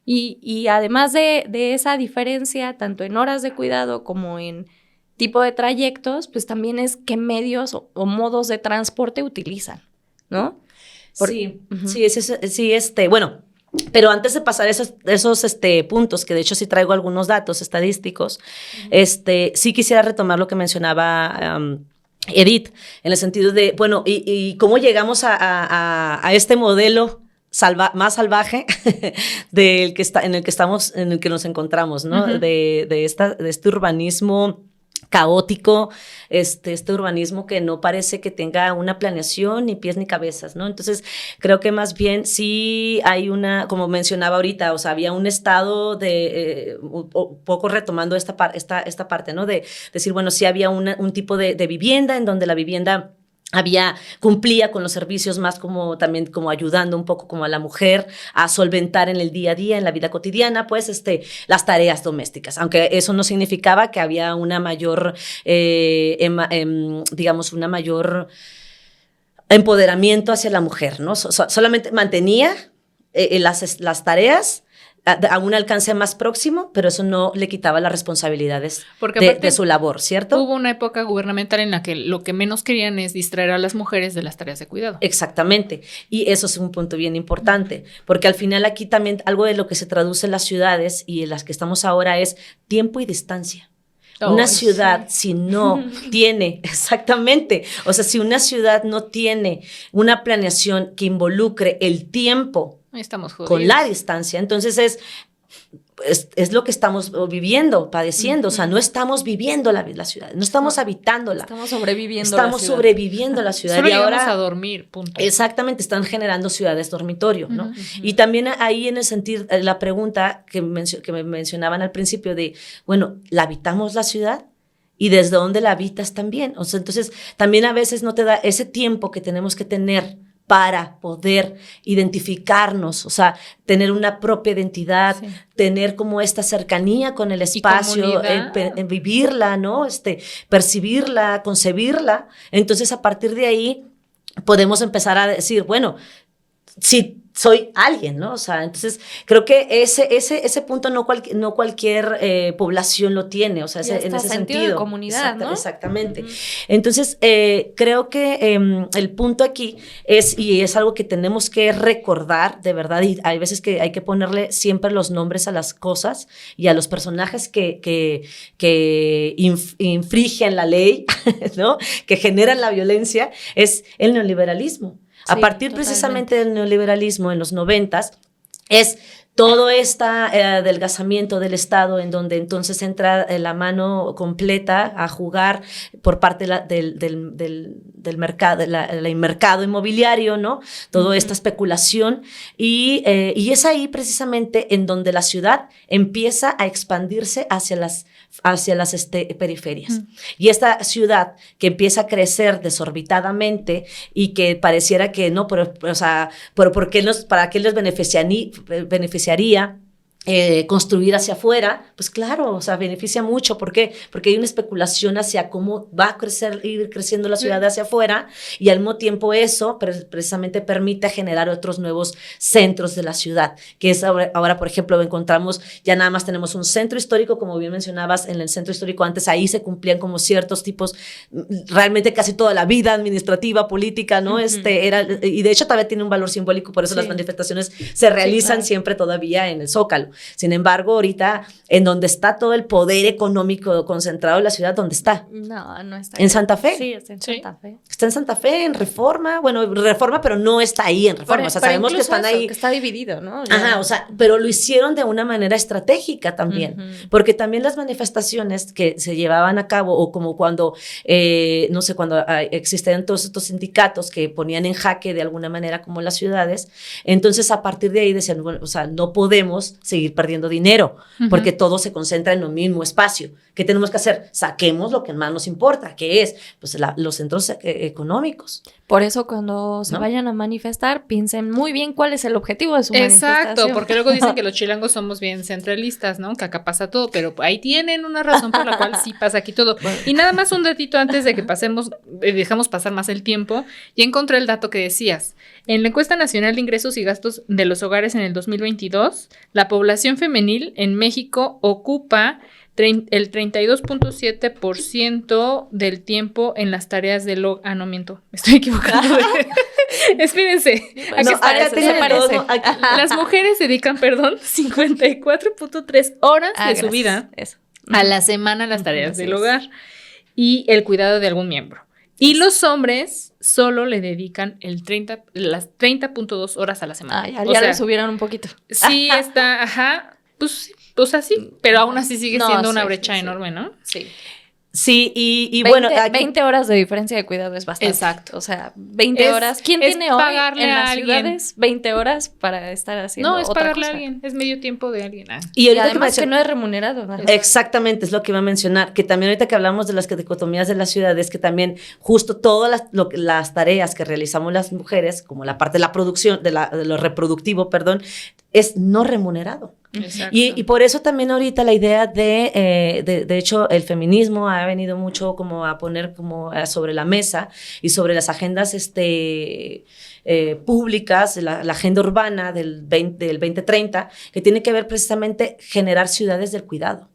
Y además de esa diferencia, tanto en horas de cuidado como en tipo de trayectos, pues también es qué medios o modos de transporte utilizan, ¿no? Sí, bueno, pero antes de pasar esos puntos, que de hecho sí traigo algunos datos estadísticos, sí quisiera retomar lo que mencionaba Edith, en el sentido de, bueno, y cómo llegamos a este modelo más salvaje en el que nos encontramos, ¿no? Uh-huh. de este urbanismo caótico, este urbanismo que no parece que tenga una planeación, ni pies ni cabezas, ¿no? Entonces, creo que más bien sí hay como mencionaba ahorita, o sea, había un estado de, un poco retomando esta parte, ¿no? De decir, bueno, sí había un tipo de vivienda en donde la vivienda cumplía con los servicios más también como ayudando un poco como a la mujer a solventar en el día a día, en la vida cotidiana, pues las tareas domésticas, aunque eso no significaba que había una mayor, digamos, una mayor empoderamiento hacia la mujer, ¿no? Solamente mantenía las tareas a un alcance más próximo, pero eso no le quitaba las responsabilidades de su labor, ¿cierto? Hubo una época gubernamental en la que lo que menos querían es distraer a las mujeres de las tareas de cuidado. Exactamente, y eso es un punto bien importante, porque al final aquí también algo de lo que se traduce en las ciudades y en las que estamos ahora es tiempo y distancia. Una ciudad, si no tiene, exactamente, o sea, si una ciudad no tiene una planeación que involucre el tiempo estamos jodidos con la distancia, entonces es lo que estamos viviendo, padeciendo, o sea, no estamos viviendo la ciudad, no estamos habitándola. Estamos sobreviviendo la ciudad. Solo y ahora llegamos a dormir, punto. Exactamente, están generando ciudades dormitorio, ¿no? Y también ahí en el sentido, la pregunta que me mencionaban al principio de, bueno, ¿la habitamos la ciudad? ¿Y desde dónde la habitas también? O sea, entonces, también a veces no te da ese tiempo que tenemos que tener para poder identificarnos, o sea, tener una propia identidad, tener como esta cercanía con el espacio, vivirla, ¿no? Percibirla, concebirla. Entonces, a partir de ahí, podemos empezar a decir, bueno, si soy alguien, ¿no? O sea, entonces creo que ese punto no cualquier población lo tiene, o sea, en ese sentido de comunidad, ¿no? Exactamente. Uh-huh. Entonces, creo que el punto aquí es algo que tenemos que recordar, de verdad, y hay veces que hay que ponerle siempre los nombres a las cosas y a los personajes que infringen la ley, ¿no? Que generan la violencia, es el neoliberalismo. A partir precisamente del neoliberalismo en los 90s es todo este adelgazamiento del Estado en donde entonces entra la mano completa a jugar por parte del mercado, del mercado inmobiliario, ¿no? Toda esta especulación y es ahí precisamente en donde la ciudad empieza a expandirse hacia las periferias. Y esta ciudad que empieza a crecer desorbitadamente y que pareciera que no, pero ¿para qué les beneficiaría construir hacia afuera? Pues claro, o sea, beneficia mucho. ¿Por qué? Porque hay una especulación hacia cómo va a ir creciendo la ciudad hacia afuera y al mismo tiempo eso precisamente permite generar otros nuevos centros de la ciudad, que es ahora, por ejemplo, encontramos, ya nada más tenemos un centro histórico, como bien mencionabas, en el centro histórico antes ahí se cumplían como ciertos tipos, realmente casi toda la vida administrativa, política, ¿no? Y de hecho todavía tiene un valor simbólico, por eso las manifestaciones se realizan siempre todavía en el Zócalo. Sin embargo, ahorita, en donde está todo el poder económico concentrado en la ciudad, ¿dónde está? No está. ¿En Santa Fe? Sí, está en Sí. Santa Fe. Está en Santa Fe, en Reforma, bueno, Reforma, pero no está ahí en Reforma, o sea, Pero sabemos que incluso están eso, ahí. que está dividido, ¿no? Ya. Ajá, o sea, pero lo hicieron de una manera estratégica también, porque también las manifestaciones que se llevaban a cabo, o como cuando, no sé, cuando existían todos estos sindicatos que ponían en jaque de alguna manera como las ciudades, entonces a partir de ahí decían, bueno, o sea, no podemos seguir perdiendo dinero, porque todo se concentra en un mismo espacio. ¿Qué tenemos que hacer? Saquemos lo que más nos importa, que es pues, los centros económicos. Por eso cuando se ¿No? vayan a manifestar, piensen muy bien cuál es el objetivo de su Exacto, manifestación. porque luego dicen que los chilangos somos bien centralistas, ¿no? Que acá pasa todo, pero ahí tienen una razón por la cual sí pasa aquí todo. Y nada más un datito antes de que pasemos, dejamos pasar más el tiempo, y encontré el dato que decías. En la encuesta nacional de ingresos y gastos de los hogares en el 2022, la población femenil en México ocupa el 32.7% del tiempo en las tareas del hogar. Ah, no miento, me estoy equivocando. Espérense. Aquí está, acá eso tiene se parece. todo, aquí- Las mujeres dedican, 54.3 horas de su vida Eso. a la semana a las tareas Así del es. hogar y el cuidado de algún miembro. Y los hombres solo le dedican las 30.2 horas a la semana. Ah, ya, O ya sea, le subieron un poquito. sí está, ajá, pues así, pero aún así sigue No, siendo una sí, brecha sí, sí. enorme, ¿no? Sí. Sí, y 20, bueno, aquí, 20 horas de diferencia de cuidado es bastante. Exacto. O sea, 20 Es- horas. ¿Quién es tiene hoy pagarle en a las alguien. ciudades 20 horas para estar haciendo No, es otra pagarle a cosa? alguien, es medio tiempo de alguien. Ah. y Y ahorita además que que no es remunerado. ¿no? exactamente, es lo que iba a mencionar, que también ahorita que hablamos de las dicotomías de las ciudades, que también justo todas las tareas que realizamos las mujeres, como la parte de la producción, de lo reproductivo, perdón, es no remunerado. Exacto. Y por eso también ahorita la idea de hecho, el feminismo ha venido mucho como a poner como sobre la mesa y sobre las agendas públicas, la agenda urbana del 2030, que tiene que ver precisamente generar ciudades del cuidado.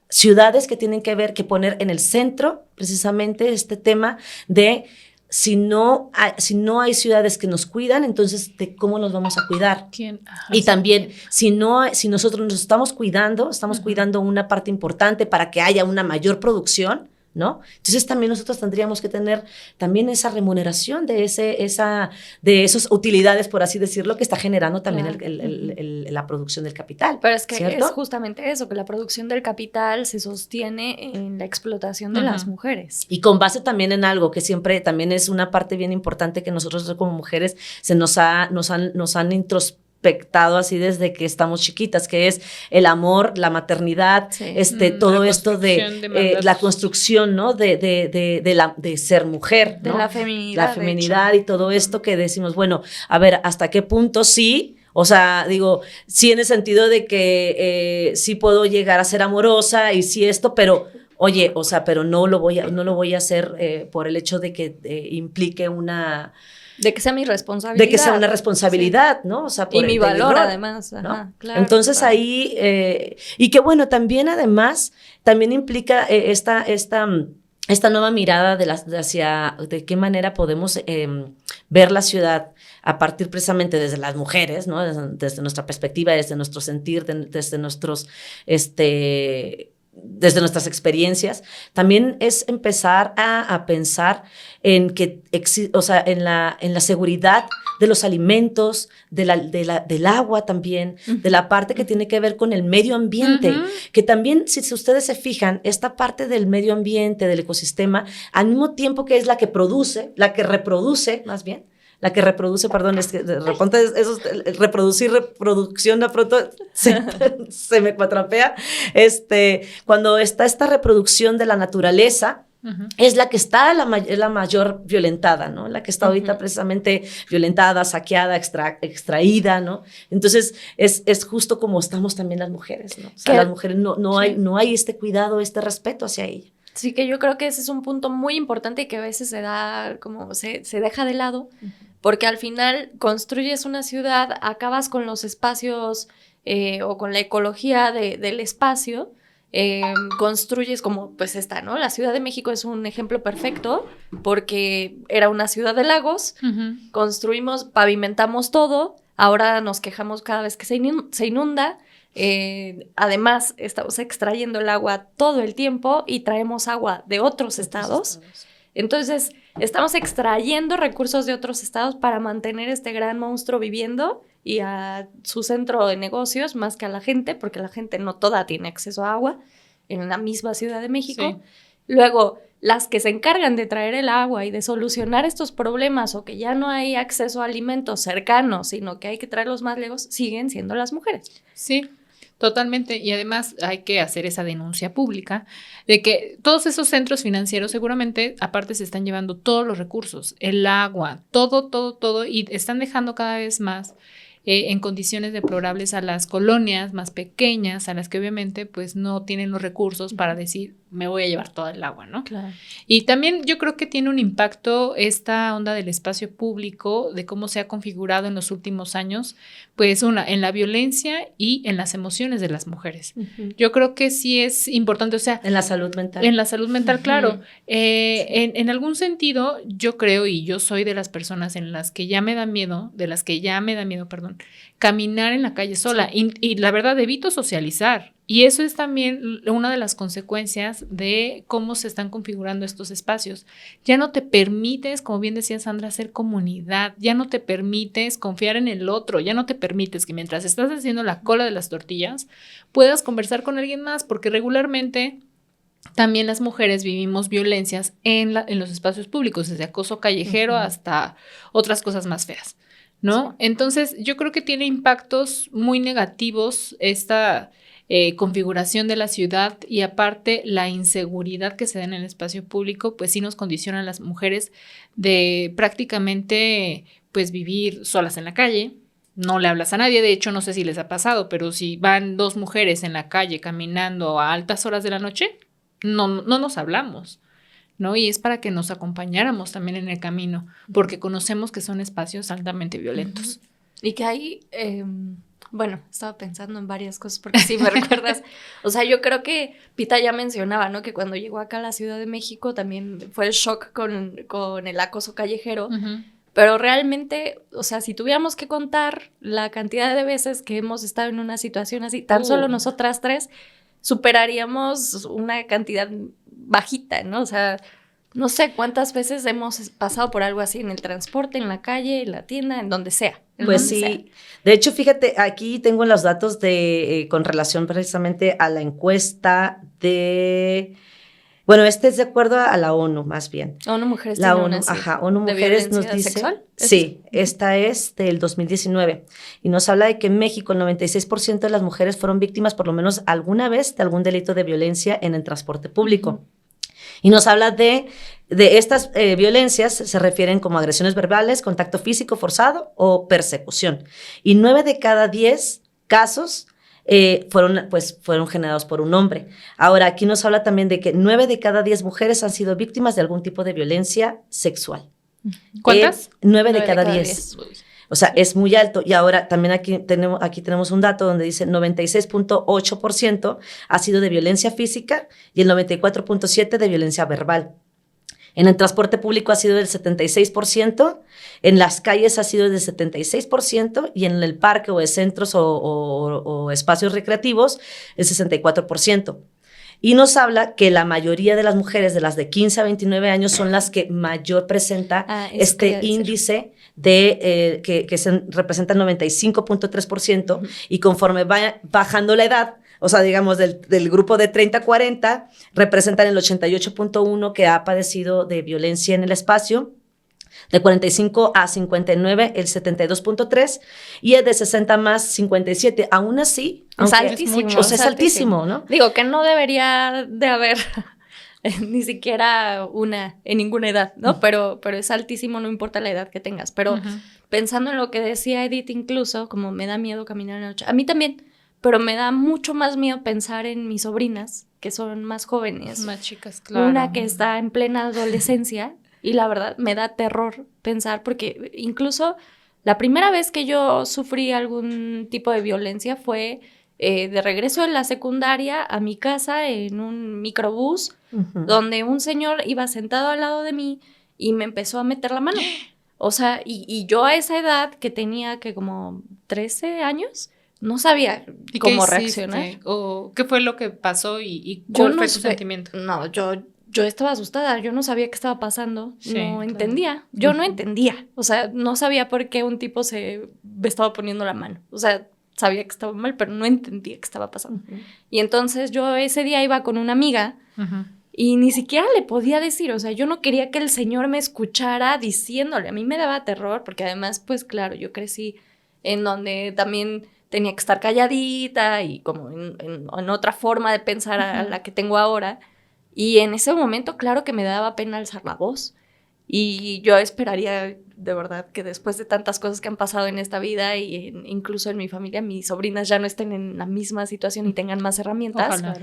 Ciudades que tienen que ver, que poner en el centro precisamente este tema de si no hay ciudades que nos cuidan, entonces ¿de cómo nos vamos a cuidar? ¿Quién? Ajá, Y sí. también, si nosotros nos estamos cuidando una parte importante para que haya una mayor producción, ¿no? Entonces también nosotros tendríamos que tener también esa remuneración de esas utilidades, por así decirlo, que está generando también Claro. la producción del capital. Pero es que ¿cierto? es justamente eso, que la producción del capital se sostiene en la explotación de Ujú. las mujeres. Y con base también en algo que siempre también es una parte bien importante que nosotros como mujeres nos han introspectado así desde que estamos chiquitas, que es el amor, la maternidad, Sí. todo La esto de construcción de mandatos. la construcción, ¿no? de ser mujer, De ¿no? la feminidad. La feminidad y todo esto que decimos, bueno, a ver, ¿hasta qué punto sí? O sea, digo, sí en el sentido de que sí puedo llegar a ser amorosa y sí esto, pero oye, o sea, pero no lo voy a hacer por el hecho de que implique De que sea mi responsabilidad. de que sea una responsabilidad, ¿no? O sea, Sí. Y mi del valor, rol, además. ¿no? Ajá, claro, Entonces total. ahí, y que bueno, también además, también implica esta nueva mirada de qué manera podemos ver la ciudad a partir precisamente desde las mujeres, ¿no? Desde nuestra perspectiva, desde nuestro sentir, desde nuestras experiencias, también es empezar a pensar en que, o sea, en la seguridad de los alimentos, del agua también, de la parte que tiene que ver con el medio ambiente, que también, si ustedes se fijan, esta parte del medio ambiente, del ecosistema, al mismo tiempo que es la que reproduce, más bien, perdón, es que de repente reproducción de pronto se me cuatrapea, cuando está esta reproducción de la naturaleza, es la que está la mayor violentada, ¿no? La que está ahorita precisamente violentada, saqueada, extraída, ¿no? Entonces, es justo como estamos también las mujeres, ¿no? O sea, las mujeres no hay este cuidado, este respeto hacia ella. Sí, que yo creo que ese es un punto muy importante y que a veces se da, como se deja de lado, porque al final construyes una ciudad, acabas con los espacios o con la ecología del espacio, construyes como pues esta, ¿no? La Ciudad de México es un ejemplo perfecto porque era una ciudad de lagos, construimos, pavimentamos todo, ahora nos quejamos cada vez que se inunda, Además, estamos extrayendo el agua todo el tiempo y traemos agua de otros estados. Entonces, estamos extrayendo recursos de otros estados para mantener este gran monstruo viviendo y a su centro de negocios más que a la gente, porque la gente no toda tiene acceso a agua en la misma Ciudad de México. Sí. Luego, las que se encargan de traer el agua y de solucionar estos problemas o que ya no hay acceso a alimentos cercanos, sino que hay que traerlos más lejos, siguen siendo las mujeres. Sí, totalmente. Y además hay que hacer esa denuncia pública de que todos esos centros financieros seguramente aparte se están llevando todos los recursos, el agua, todo, y están dejando cada vez más en condiciones deplorables a las colonias más pequeñas, a las que obviamente pues no tienen los recursos para decir, me voy a llevar toda el agua, ¿no? Claro. Y también yo creo que tiene un impacto esta onda del espacio público, de cómo se ha configurado en los últimos años, pues en la violencia y en las emociones de las mujeres. Yo creo que sí es importante, o sea, En la salud mental. en la salud mental, claro. En algún sentido, yo creo, y yo soy de las personas en las que ya me da miedo, caminar en la calle sola. Y la verdad, evito socializar. Y eso es también una de las consecuencias de cómo se están configurando estos espacios. Ya no te permites, como bien decía Sandra, hacer comunidad. Ya no te permites confiar en el otro. Ya no te permites que mientras estás haciendo la cola de las tortillas, puedas conversar con alguien más, porque regularmente también las mujeres vivimos violencias en los espacios públicos, desde acoso callejero hasta otras cosas más feas, ¿no? Sí. Entonces, yo creo que tiene impactos muy negativos esta configuración de la ciudad, y aparte la inseguridad que se da en el espacio público, pues sí nos condiciona a las mujeres de prácticamente pues vivir solas en la calle. No le hablas a nadie, de hecho no sé si les ha pasado, pero si van dos mujeres en la calle caminando a altas horas de la noche, no nos hablamos, ¿no? Y es para que nos acompañáramos también en el camino, porque conocemos que son espacios altamente violentos. Y que hay, bueno, estaba pensando en varias cosas, porque si me recuerdas, o sea, yo creo que Pita ya mencionaba, ¿no? Que cuando llegó acá a la Ciudad de México también fue el shock con el acoso callejero, pero realmente, o sea, si tuviéramos que contar la cantidad de veces que hemos estado en una situación así, tan solo nosotras tres, superaríamos una cantidad bajita, ¿no? O sea, no sé cuántas veces hemos pasado por algo así en el transporte, en la calle, en la tienda, en donde sea. Pues sí. Sea. De hecho, fíjate, aquí tengo los datos con relación precisamente a la encuesta de... Bueno, este es de acuerdo a la ONU, más bien. ONU Mujeres. La ONU, ONU Mujeres nos dice... ¿Sexual? Sí, esta es del 2019 y nos habla de que en México el 96% de las mujeres fueron víctimas por lo menos alguna vez de algún delito de violencia en el transporte público. Y nos habla de estas violencias, se refieren como agresiones verbales, contacto físico forzado o persecución. Y 9 de cada 10 casos fueron generados por un hombre. Ahora, aquí nos habla también de que 9 de cada 10 mujeres han sido víctimas de algún tipo de violencia sexual. ¿Cuántas? 9 de cada 10. O sea, es muy alto. Y ahora también aquí tenemos un dato donde dice 96.8% ha sido de violencia física y el 94.7% de violencia verbal. En el transporte público ha sido del 76%, en las calles ha sido del 76% y en el parque o de centros o espacios recreativos el 64%. Y nos habla que la mayoría de las mujeres de las de 15 a 29 años son las que mayor presenta este índice de que se representa el 95.3% y conforme va bajando la edad, o sea, digamos, del grupo de 30 a 40, representan el 88.1% que ha padecido de violencia en el espacio, de 45 a 59, el 72.3%, y el de 60 más 57%. Aún así, es altísimo. O sea, es altísimo, ¿no? Digo, que no debería de haber ni siquiera una en ninguna edad, ¿no? Pero es altísimo, no importa la edad que tengas. Pero pensando en lo que decía Edith, incluso, como me da miedo caminar en la noche, a mí también, pero me da mucho más miedo pensar en mis sobrinas, que son más jóvenes. Más chicas, claro. Una que está en plena adolescencia, y la verdad me da terror pensar, porque incluso la primera vez que yo sufrí algún tipo de violencia fue de regreso en la secundaria a mi casa en un microbús, donde un señor iba sentado al lado de mí y me empezó a meter la mano. O sea, y yo a esa edad, que tenía que como 13 años, no sabía ¿Y cómo qué hiciste? reaccionar. ¿O qué fue lo que pasó y Yo cuál no fue tu sé- sentimiento? No, yo estaba asustada, yo no sabía qué estaba pasando, Sí, no claro. entendía, yo no entendía, o sea, no sabía por qué un tipo se me estaba poniendo la mano, o sea, sabía que estaba mal, pero no entendía qué estaba pasando. Y entonces yo ese día iba con una amiga Ujú. y ni siquiera le podía decir, o sea, yo no quería que el señor me escuchara diciéndole, a mí me daba terror, porque además, pues claro, yo crecí en donde también tenía que estar calladita y como en otra forma de pensar a la que tengo ahora. Y en ese momento, claro que me daba pena alzar la voz. Y yo esperaría, de verdad, que después de tantas cosas que han pasado en esta vida y incluso en mi familia, mis sobrinas ya no estén en la misma situación y tengan más herramientas. Ojalá.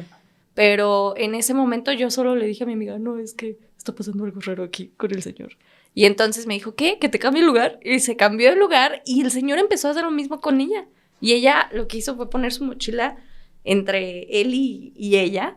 Pero en ese momento yo solo le dije a mi amiga, no, es que está pasando algo raro aquí con el señor. Y entonces me dijo, ¿qué? ¿Que te cambie el lugar? Y se cambió el lugar y el señor empezó a hacer lo mismo con ella. Y ella lo que hizo fue poner su mochila entre él y ella.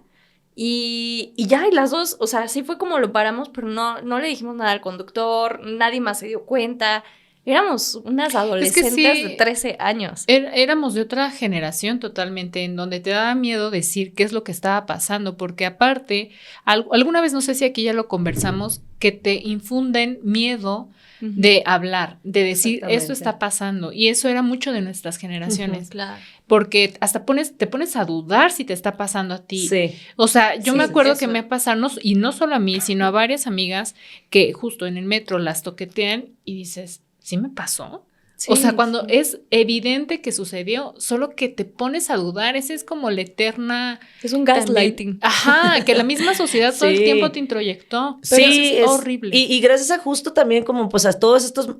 Y ya, y las dos, o sea, así fue como lo paramos, pero no le dijimos nada al conductor, nadie más se dio cuenta. Éramos unas adolescentes sí, de 13 años. Éramos de otra generación totalmente, en donde te daba miedo decir qué es lo que estaba pasando, porque aparte, alguna vez, no sé si aquí ya lo conversamos, que te infunden miedo de hablar, de decir Exactamente. esto está pasando, y eso era mucho de nuestras generaciones, Claro. porque hasta te pones a dudar si te está pasando a ti. Sí. O sea, yo Sí, me acuerdo eso. que me ha pasado, y no solo a mí, sino a varias amigas que justo en el metro las toquetean y dices, ¿sí me pasó? Sí, o sea, cuando sí. es evidente que sucedió, solo que te pones a dudar, esa es como la eterna... Es un también- gaslighting. Ajá, que la misma sociedad todo el Sí. tiempo te introyectó. Sí, Pero eso es horrible. Y gracias a justo también como pues a todos estos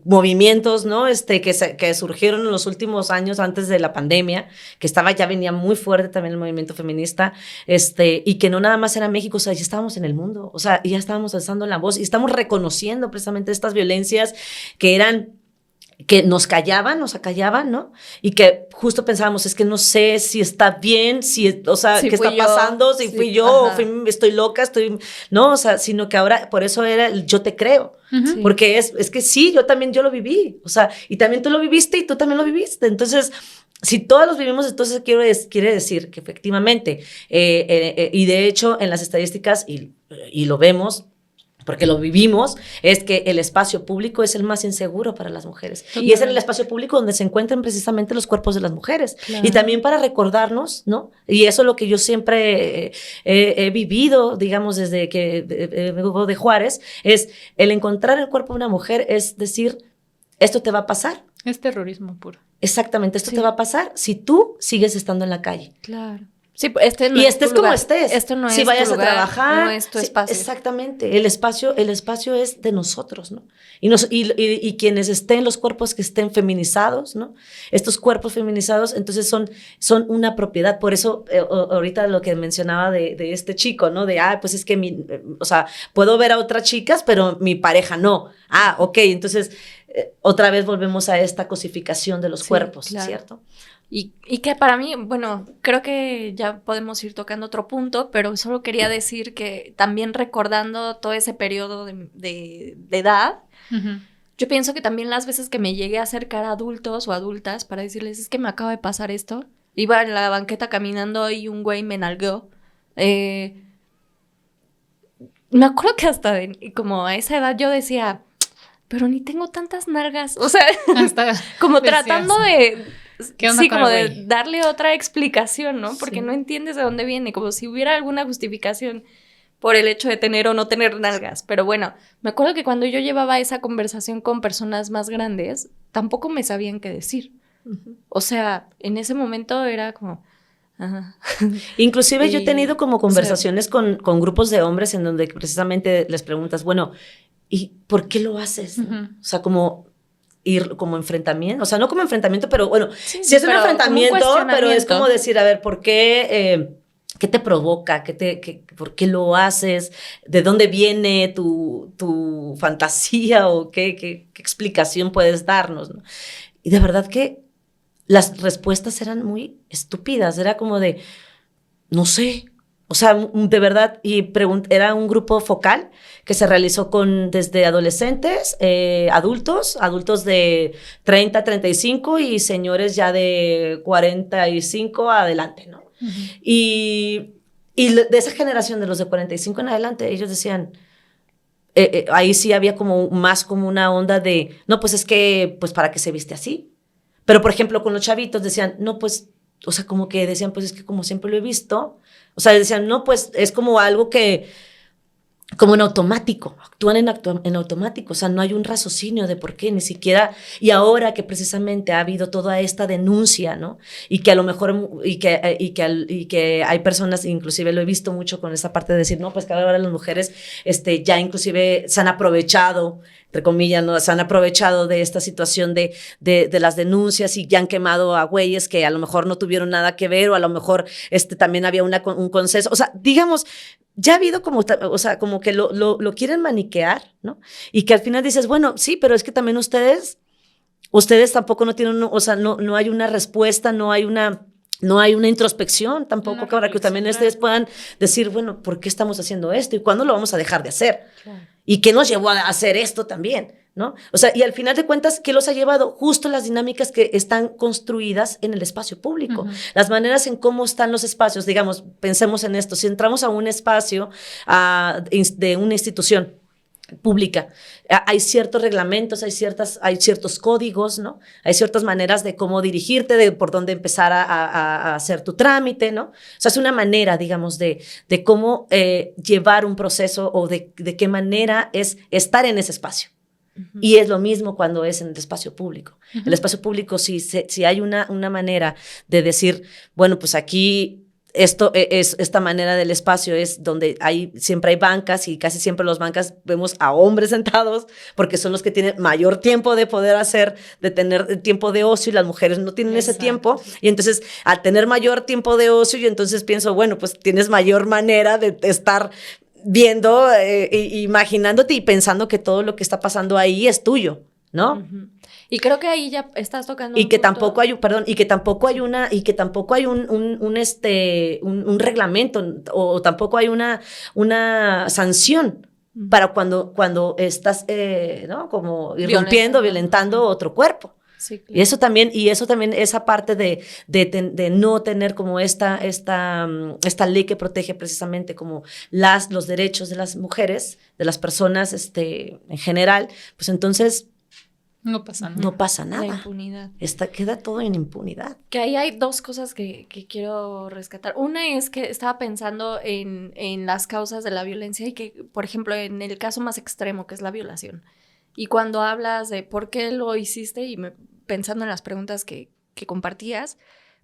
movimientos, ¿no? Que surgieron en los últimos años antes de la pandemia, que ya venía muy fuerte también el movimiento feminista, y que no nada más era México, o sea, ya estábamos en el mundo, o sea, ya estábamos alzando la voz y estamos reconociendo precisamente estas violencias que nos acallaban, ¿no? Y que justo pensábamos, es que no sé si está bien, o sea, Si ¿qué fui está yo, pasando? Si sí, fui yo, ajá. estoy loca, no, o sea, sino que ahora, por eso era el yo te creo. Ujú. Sí. Porque es que sí, yo lo viví, o sea, y también tú lo viviste y tú también lo viviste. Entonces, si todos los vivimos, entonces quiere decir que efectivamente, y de hecho en las estadísticas, y lo vemos, porque lo vivimos, es que el espacio público es el más inseguro para las mujeres. Y es en el espacio público donde se encuentran precisamente los cuerpos de las mujeres. Claro. Y también para recordarnos, ¿no? Y eso es lo que yo siempre he vivido, digamos, desde que vengo de Juárez, es el encontrar el cuerpo de una mujer, es decir, esto te va a pasar. Es terrorismo puro. Exactamente, esto Sí. te va a pasar si tú sigues estando en la calle. Claro. Sí, este no Y es estés tu como lugar. estés. Esto no si es vayas tu lugar, a trabajar. no es tu sí, espacio. Exactamente. El espacio es de nosotros, ¿no? Y quienes estén, los cuerpos que estén feminizados, ¿no? Estos cuerpos feminizados, entonces son una propiedad. Por eso, ahorita lo que mencionaba de este chico, ¿no? Pues es que o sea, puedo ver a otras chicas, pero mi pareja no. Ok, entonces, otra vez volvemos a esta cosificación de los Sí, cuerpos, claro. ¿cierto? Y que para mí, bueno, creo que ya podemos ir tocando otro punto, pero solo quería decir que también recordando todo ese periodo de edad, Ujú. yo pienso que también las veces que me llegué a acercar a adultos o adultas para decirles, es que me acaba de pasar esto, iba en la banqueta caminando y un güey me nalgueó. Me acuerdo que hasta como a esa edad yo decía, pero ni tengo tantas nalgas, o sea, Hasta como decías, tratando de... ¿qué onda Sí, con como el de güey? darle otra explicación, ¿no? Porque Sí. no entiendes de dónde viene, como si hubiera alguna justificación por el hecho de tener o no tener nalgas. Pero bueno, me acuerdo que cuando yo llevaba esa conversación con personas más grandes, tampoco me sabían qué decir. O sea, en ese momento era como... Ajá. Inclusive yo he Y, tenido como o sea, conversaciones con grupos de hombres en donde precisamente les preguntas, bueno, ¿y por qué lo haces? Ujú. O sea, como ir como enfrentamiento, o sea, no como enfrentamiento, pero bueno, sí es un pero como un enfrentamiento, pero es cuestionamiento. como decir, a ver, ¿por qué? ¿Qué te provoca? ¿Por qué lo haces? ¿De dónde viene tu fantasía? ¿O qué explicación puedes darnos? ¿No? Y de verdad que las respuestas eran muy estúpidas, era como de, no sé, O sea, de verdad, y era un grupo focal que se realizó desde adolescentes, adultos de 30, 35 y señores ya de 45 adelante, ¿no? Uh-huh. Y de esa generación de los de 45 en adelante, ellos decían, ahí sí había como una onda de, no, pues es que, pues ¿para qué se viste así? Pero, por ejemplo, con los chavitos decían, no, pues, o sea, como que decían, pues es que como siempre lo he visto, o sea, decían, no, pues es como algo que, como en automático, actúan en automático, o sea, no hay un raciocinio de por qué, ni siquiera, y ahora que precisamente ha habido toda esta denuncia, ¿no? Y que a lo mejor, y que hay personas, inclusive lo he visto mucho con esa parte de decir, no, pues que ahora las mujeres ya inclusive se han aprovechado, entre comillas, ¿no? Se han aprovechado de esta situación de las denuncias y ya han quemado a güeyes que a lo mejor no tuvieron nada que ver o a lo mejor también había un consenso. O sea, digamos, ya ha habido como que lo quieren maniquear, ¿no? Y que al final dices, bueno, sí, pero es que también ustedes tampoco no tienen, o sea, no hay una respuesta, no hay una introspección tampoco, para que también ustedes puedan decir, bueno, ¿por qué estamos haciendo esto? ¿Y cuándo lo vamos a dejar de hacer? Claro. ¿Y qué nos llevó a hacer esto también? ¿No? O sea, y al final de cuentas, ¿qué los ha llevado? Justo las dinámicas que están construidas en el espacio público. Uh-huh. Las maneras en cómo están los espacios, digamos, pensemos en esto. Si entramos a un espacio de una institución pública, hay ciertos reglamentos, hay ciertos códigos, ¿no? Hay ciertas maneras de cómo dirigirte, de por dónde empezar a hacer tu trámite, ¿no? O sea, es una manera, digamos, de cómo llevar un proceso o de qué manera es estar en ese espacio. Uh-huh. Y es lo mismo cuando es en el espacio público. Uh-huh. El espacio público, si hay una manera de decir, bueno, pues aquí esta manera del espacio es donde siempre hay bancas y casi siempre los bancas vemos a hombres sentados porque son los que tienen mayor tiempo de poder de tener tiempo de ocio y las mujeres no tienen ese tiempo. Y entonces, al tener mayor tiempo de ocio, yo entonces pienso, bueno, pues tienes mayor manera de estar viendo, imaginándote y pensando que todo lo que está pasando ahí es tuyo, ¿no? Uh-huh. Y creo que ahí ya estás tocando y que tampoco hay un reglamento o tampoco hay una sanción para cuando estás ¿no? como irrumpiendo, violentando otro cuerpo. Sí, claro. Y eso también esa parte de no tener como esta ley que protege precisamente como los derechos de las mujeres, de las personas en general, pues entonces no pasa nada. No pasa nada. La impunidad. Queda todo en impunidad. Que ahí hay dos cosas que quiero rescatar. Una es que estaba pensando en las causas de la violencia y que, por ejemplo, en el caso más extremo, que es la violación. Y cuando hablas de por qué lo hiciste y pensando en las preguntas que compartías,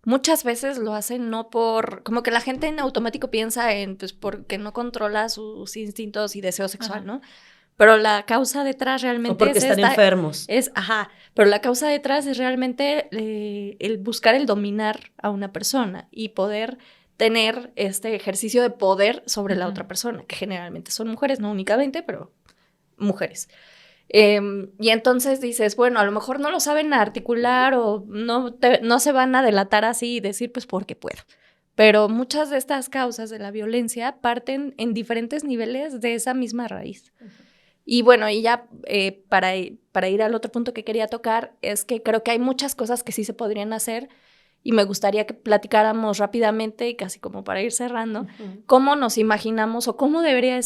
muchas veces lo hacen no por... Como que la gente en automático piensa en, pues, porque no controla sus instintos y deseo sexual, ¿no? Pero la causa detrás realmente o porque están enfermos. Pero la causa detrás es realmente el buscar el dominar a una persona y poder tener este ejercicio de poder sobre la otra persona, que generalmente son mujeres, no únicamente, pero mujeres. Y entonces dices, bueno, a lo mejor no lo saben articular o no se van a delatar así y decir, pues porque puedo. Pero muchas de estas causas de la violencia parten en diferentes niveles de esa misma raíz. Uh-huh. Y bueno, y ya para ir al otro punto que quería tocar, es que creo que hay muchas cosas que sí se podrían hacer y me gustaría que platicáramos rápidamente, casi como para ir cerrando, uh-huh. Cómo nos imaginamos o cómo deberían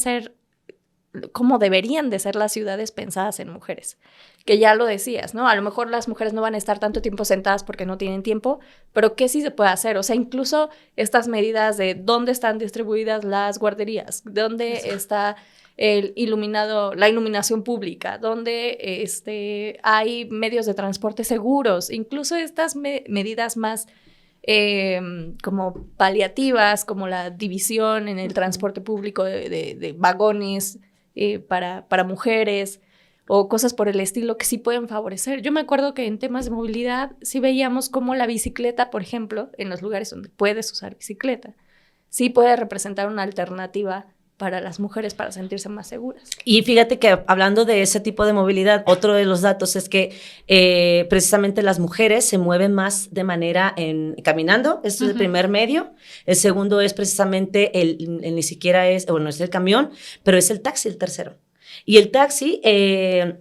de ser las ciudades pensadas en mujeres. Que ya lo decías, ¿no? A lo mejor las mujeres no van a estar tanto tiempo sentadas porque no tienen tiempo, pero ¿qué sí se puede hacer? O sea, incluso estas medidas de dónde están distribuidas las guarderías, dónde está la iluminación pública, donde hay medios de transporte seguros, incluso estas medidas más como paliativas, como la división en el transporte público de vagones para mujeres o cosas por el estilo que sí pueden favorecer. Yo me acuerdo que en temas de movilidad sí veíamos cómo la bicicleta, por ejemplo, en los lugares donde puedes usar bicicleta, sí puede representar una alternativa para las mujeres para sentirse más seguras. Y fíjate que hablando de ese tipo de movilidad, otro de los datos es que precisamente las mujeres se mueven más de manera caminando, es el primer medio. El segundo es precisamente ni siquiera es, bueno, es el camión, pero es el taxi el tercero. Y el taxi,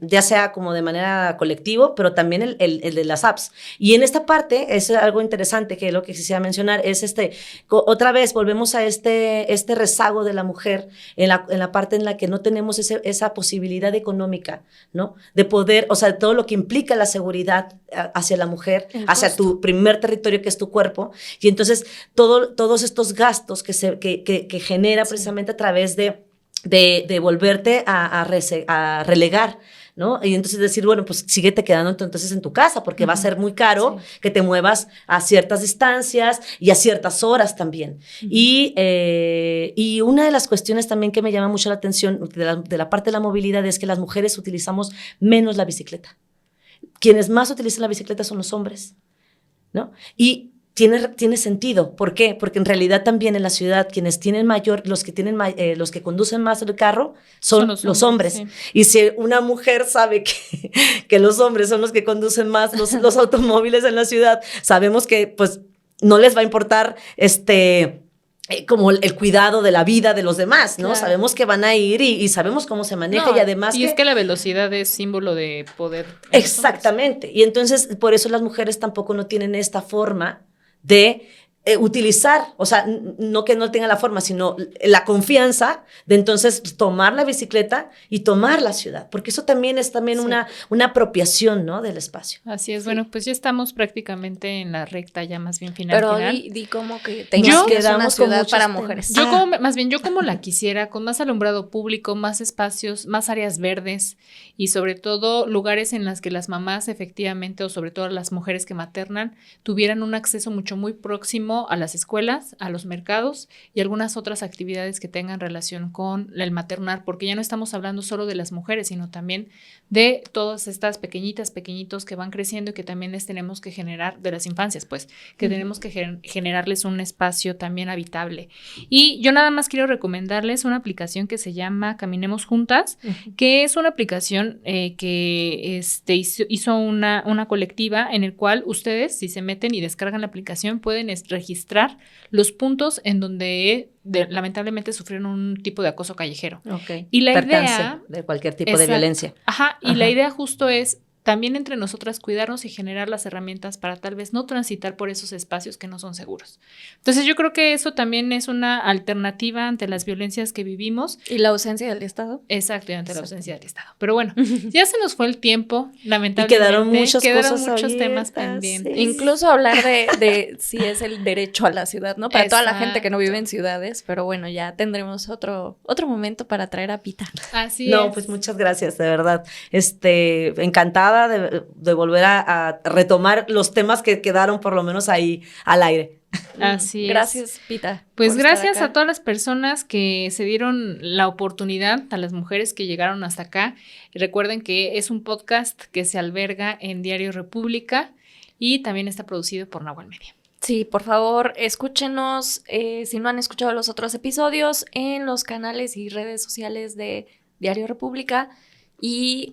ya sea como de manera colectivo, pero también el de las apps. Y en esta parte es algo interesante que lo que quisiera mencionar es otra vez volvemos a este rezago de la mujer en la parte en la que no tenemos esa posibilidad económica, ¿no? De poder, o sea, todo lo que implica la seguridad hacia la mujer, hacia tu primer territorio que es tu cuerpo. Y entonces todos estos gastos que genera precisamente a través de volverte a relegar, ¿no? Y entonces decir, bueno, pues síguete quedando entonces en tu casa, porque va a ser muy caro que te muevas a ciertas distancias y a ciertas horas también. Y una de las cuestiones también que me llama mucho la atención de la parte de la movilidad es que las mujeres utilizamos menos la bicicleta. Quienes más utilizan la bicicleta son los hombres, ¿no? Y tiene sentido. ¿Por qué? Porque en realidad también en la ciudad los que conducen más el carro son los hombres. Sí. Y si una mujer sabe que los hombres son los que conducen más los automóviles en la ciudad, sabemos que pues no les va a importar como el cuidado de la vida de los demás, ¿no? Claro. Sabemos que van a ir y sabemos cómo se maneja y además es que la velocidad es símbolo de poder. Exactamente. Y entonces por eso las mujeres tampoco no tienen esta forma de utilizar, o sea, no que no tenga la forma, sino la confianza de entonces tomar la bicicleta y tomar la ciudad, porque eso también es una apropiación, ¿no, del espacio. Así es, bueno, pues ya estamos prácticamente en la recta ya más bien final. Pero di como que quedamos una ciudad para mujeres. Yo como la quisiera, con más alumbrado público, más espacios, más áreas verdes y sobre todo lugares en las que las mamás efectivamente, o sobre todo las mujeres que maternan, tuvieran un acceso muy próximo a las escuelas, a los mercados y algunas otras actividades que tengan relación con el maternar, porque ya no estamos hablando solo de las mujeres, sino también de todas estas pequeñitos que van creciendo y que también les tenemos que generar, de las infancias, pues, que tenemos que generarles un espacio también habitable. Y yo nada más quiero recomendarles una aplicación que se llama Caminemos Juntas, que es una aplicación que hizo una colectiva en el cual ustedes, si se meten y descargan la aplicación, pueden registrar los puntos en donde lamentablemente sufrieron un tipo de acoso callejero. Okay. Y la idea de cualquier tipo de violencia. La idea justo es también entre nosotras cuidarnos y generar las herramientas para tal vez no transitar por esos espacios que no son seguros. Entonces yo creo que eso también es una alternativa ante las violencias que vivimos. Y la ausencia del Estado. Exacto, y ante la ausencia del Estado. Pero bueno, ya se nos fue el tiempo, lamentablemente. Y quedaron muchos temas pendientes. Sí. Incluso hablar de si es el derecho a la ciudad, ¿no? Para toda la gente que no vive en ciudades, pero bueno, ya tendremos otro momento para traer a Pita. Así es. Pues muchas gracias, de verdad. Encantada de volver a retomar los temas que quedaron por lo menos ahí al aire. Así es. Gracias, Pita. Pues gracias a todas las personas que se dieron la oportunidad, a las mujeres que llegaron hasta acá. Y recuerden que es un podcast que se alberga en Diario República y también está producido por Nahual Media. Sí, por favor, escúchenos, si no han escuchado los otros episodios, en los canales y redes sociales de Diario República. Y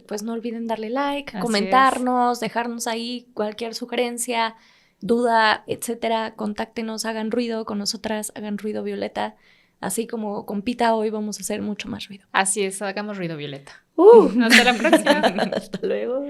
pues no olviden darle like, comentarnos, dejarnos ahí cualquier sugerencia, duda, etcétera. Contáctenos, hagan ruido con nosotras, hagan ruido Violeta. Así como con Pita hoy vamos a hacer mucho más ruido. Así es, hagamos ruido Violeta. Hasta la próxima. Hasta luego.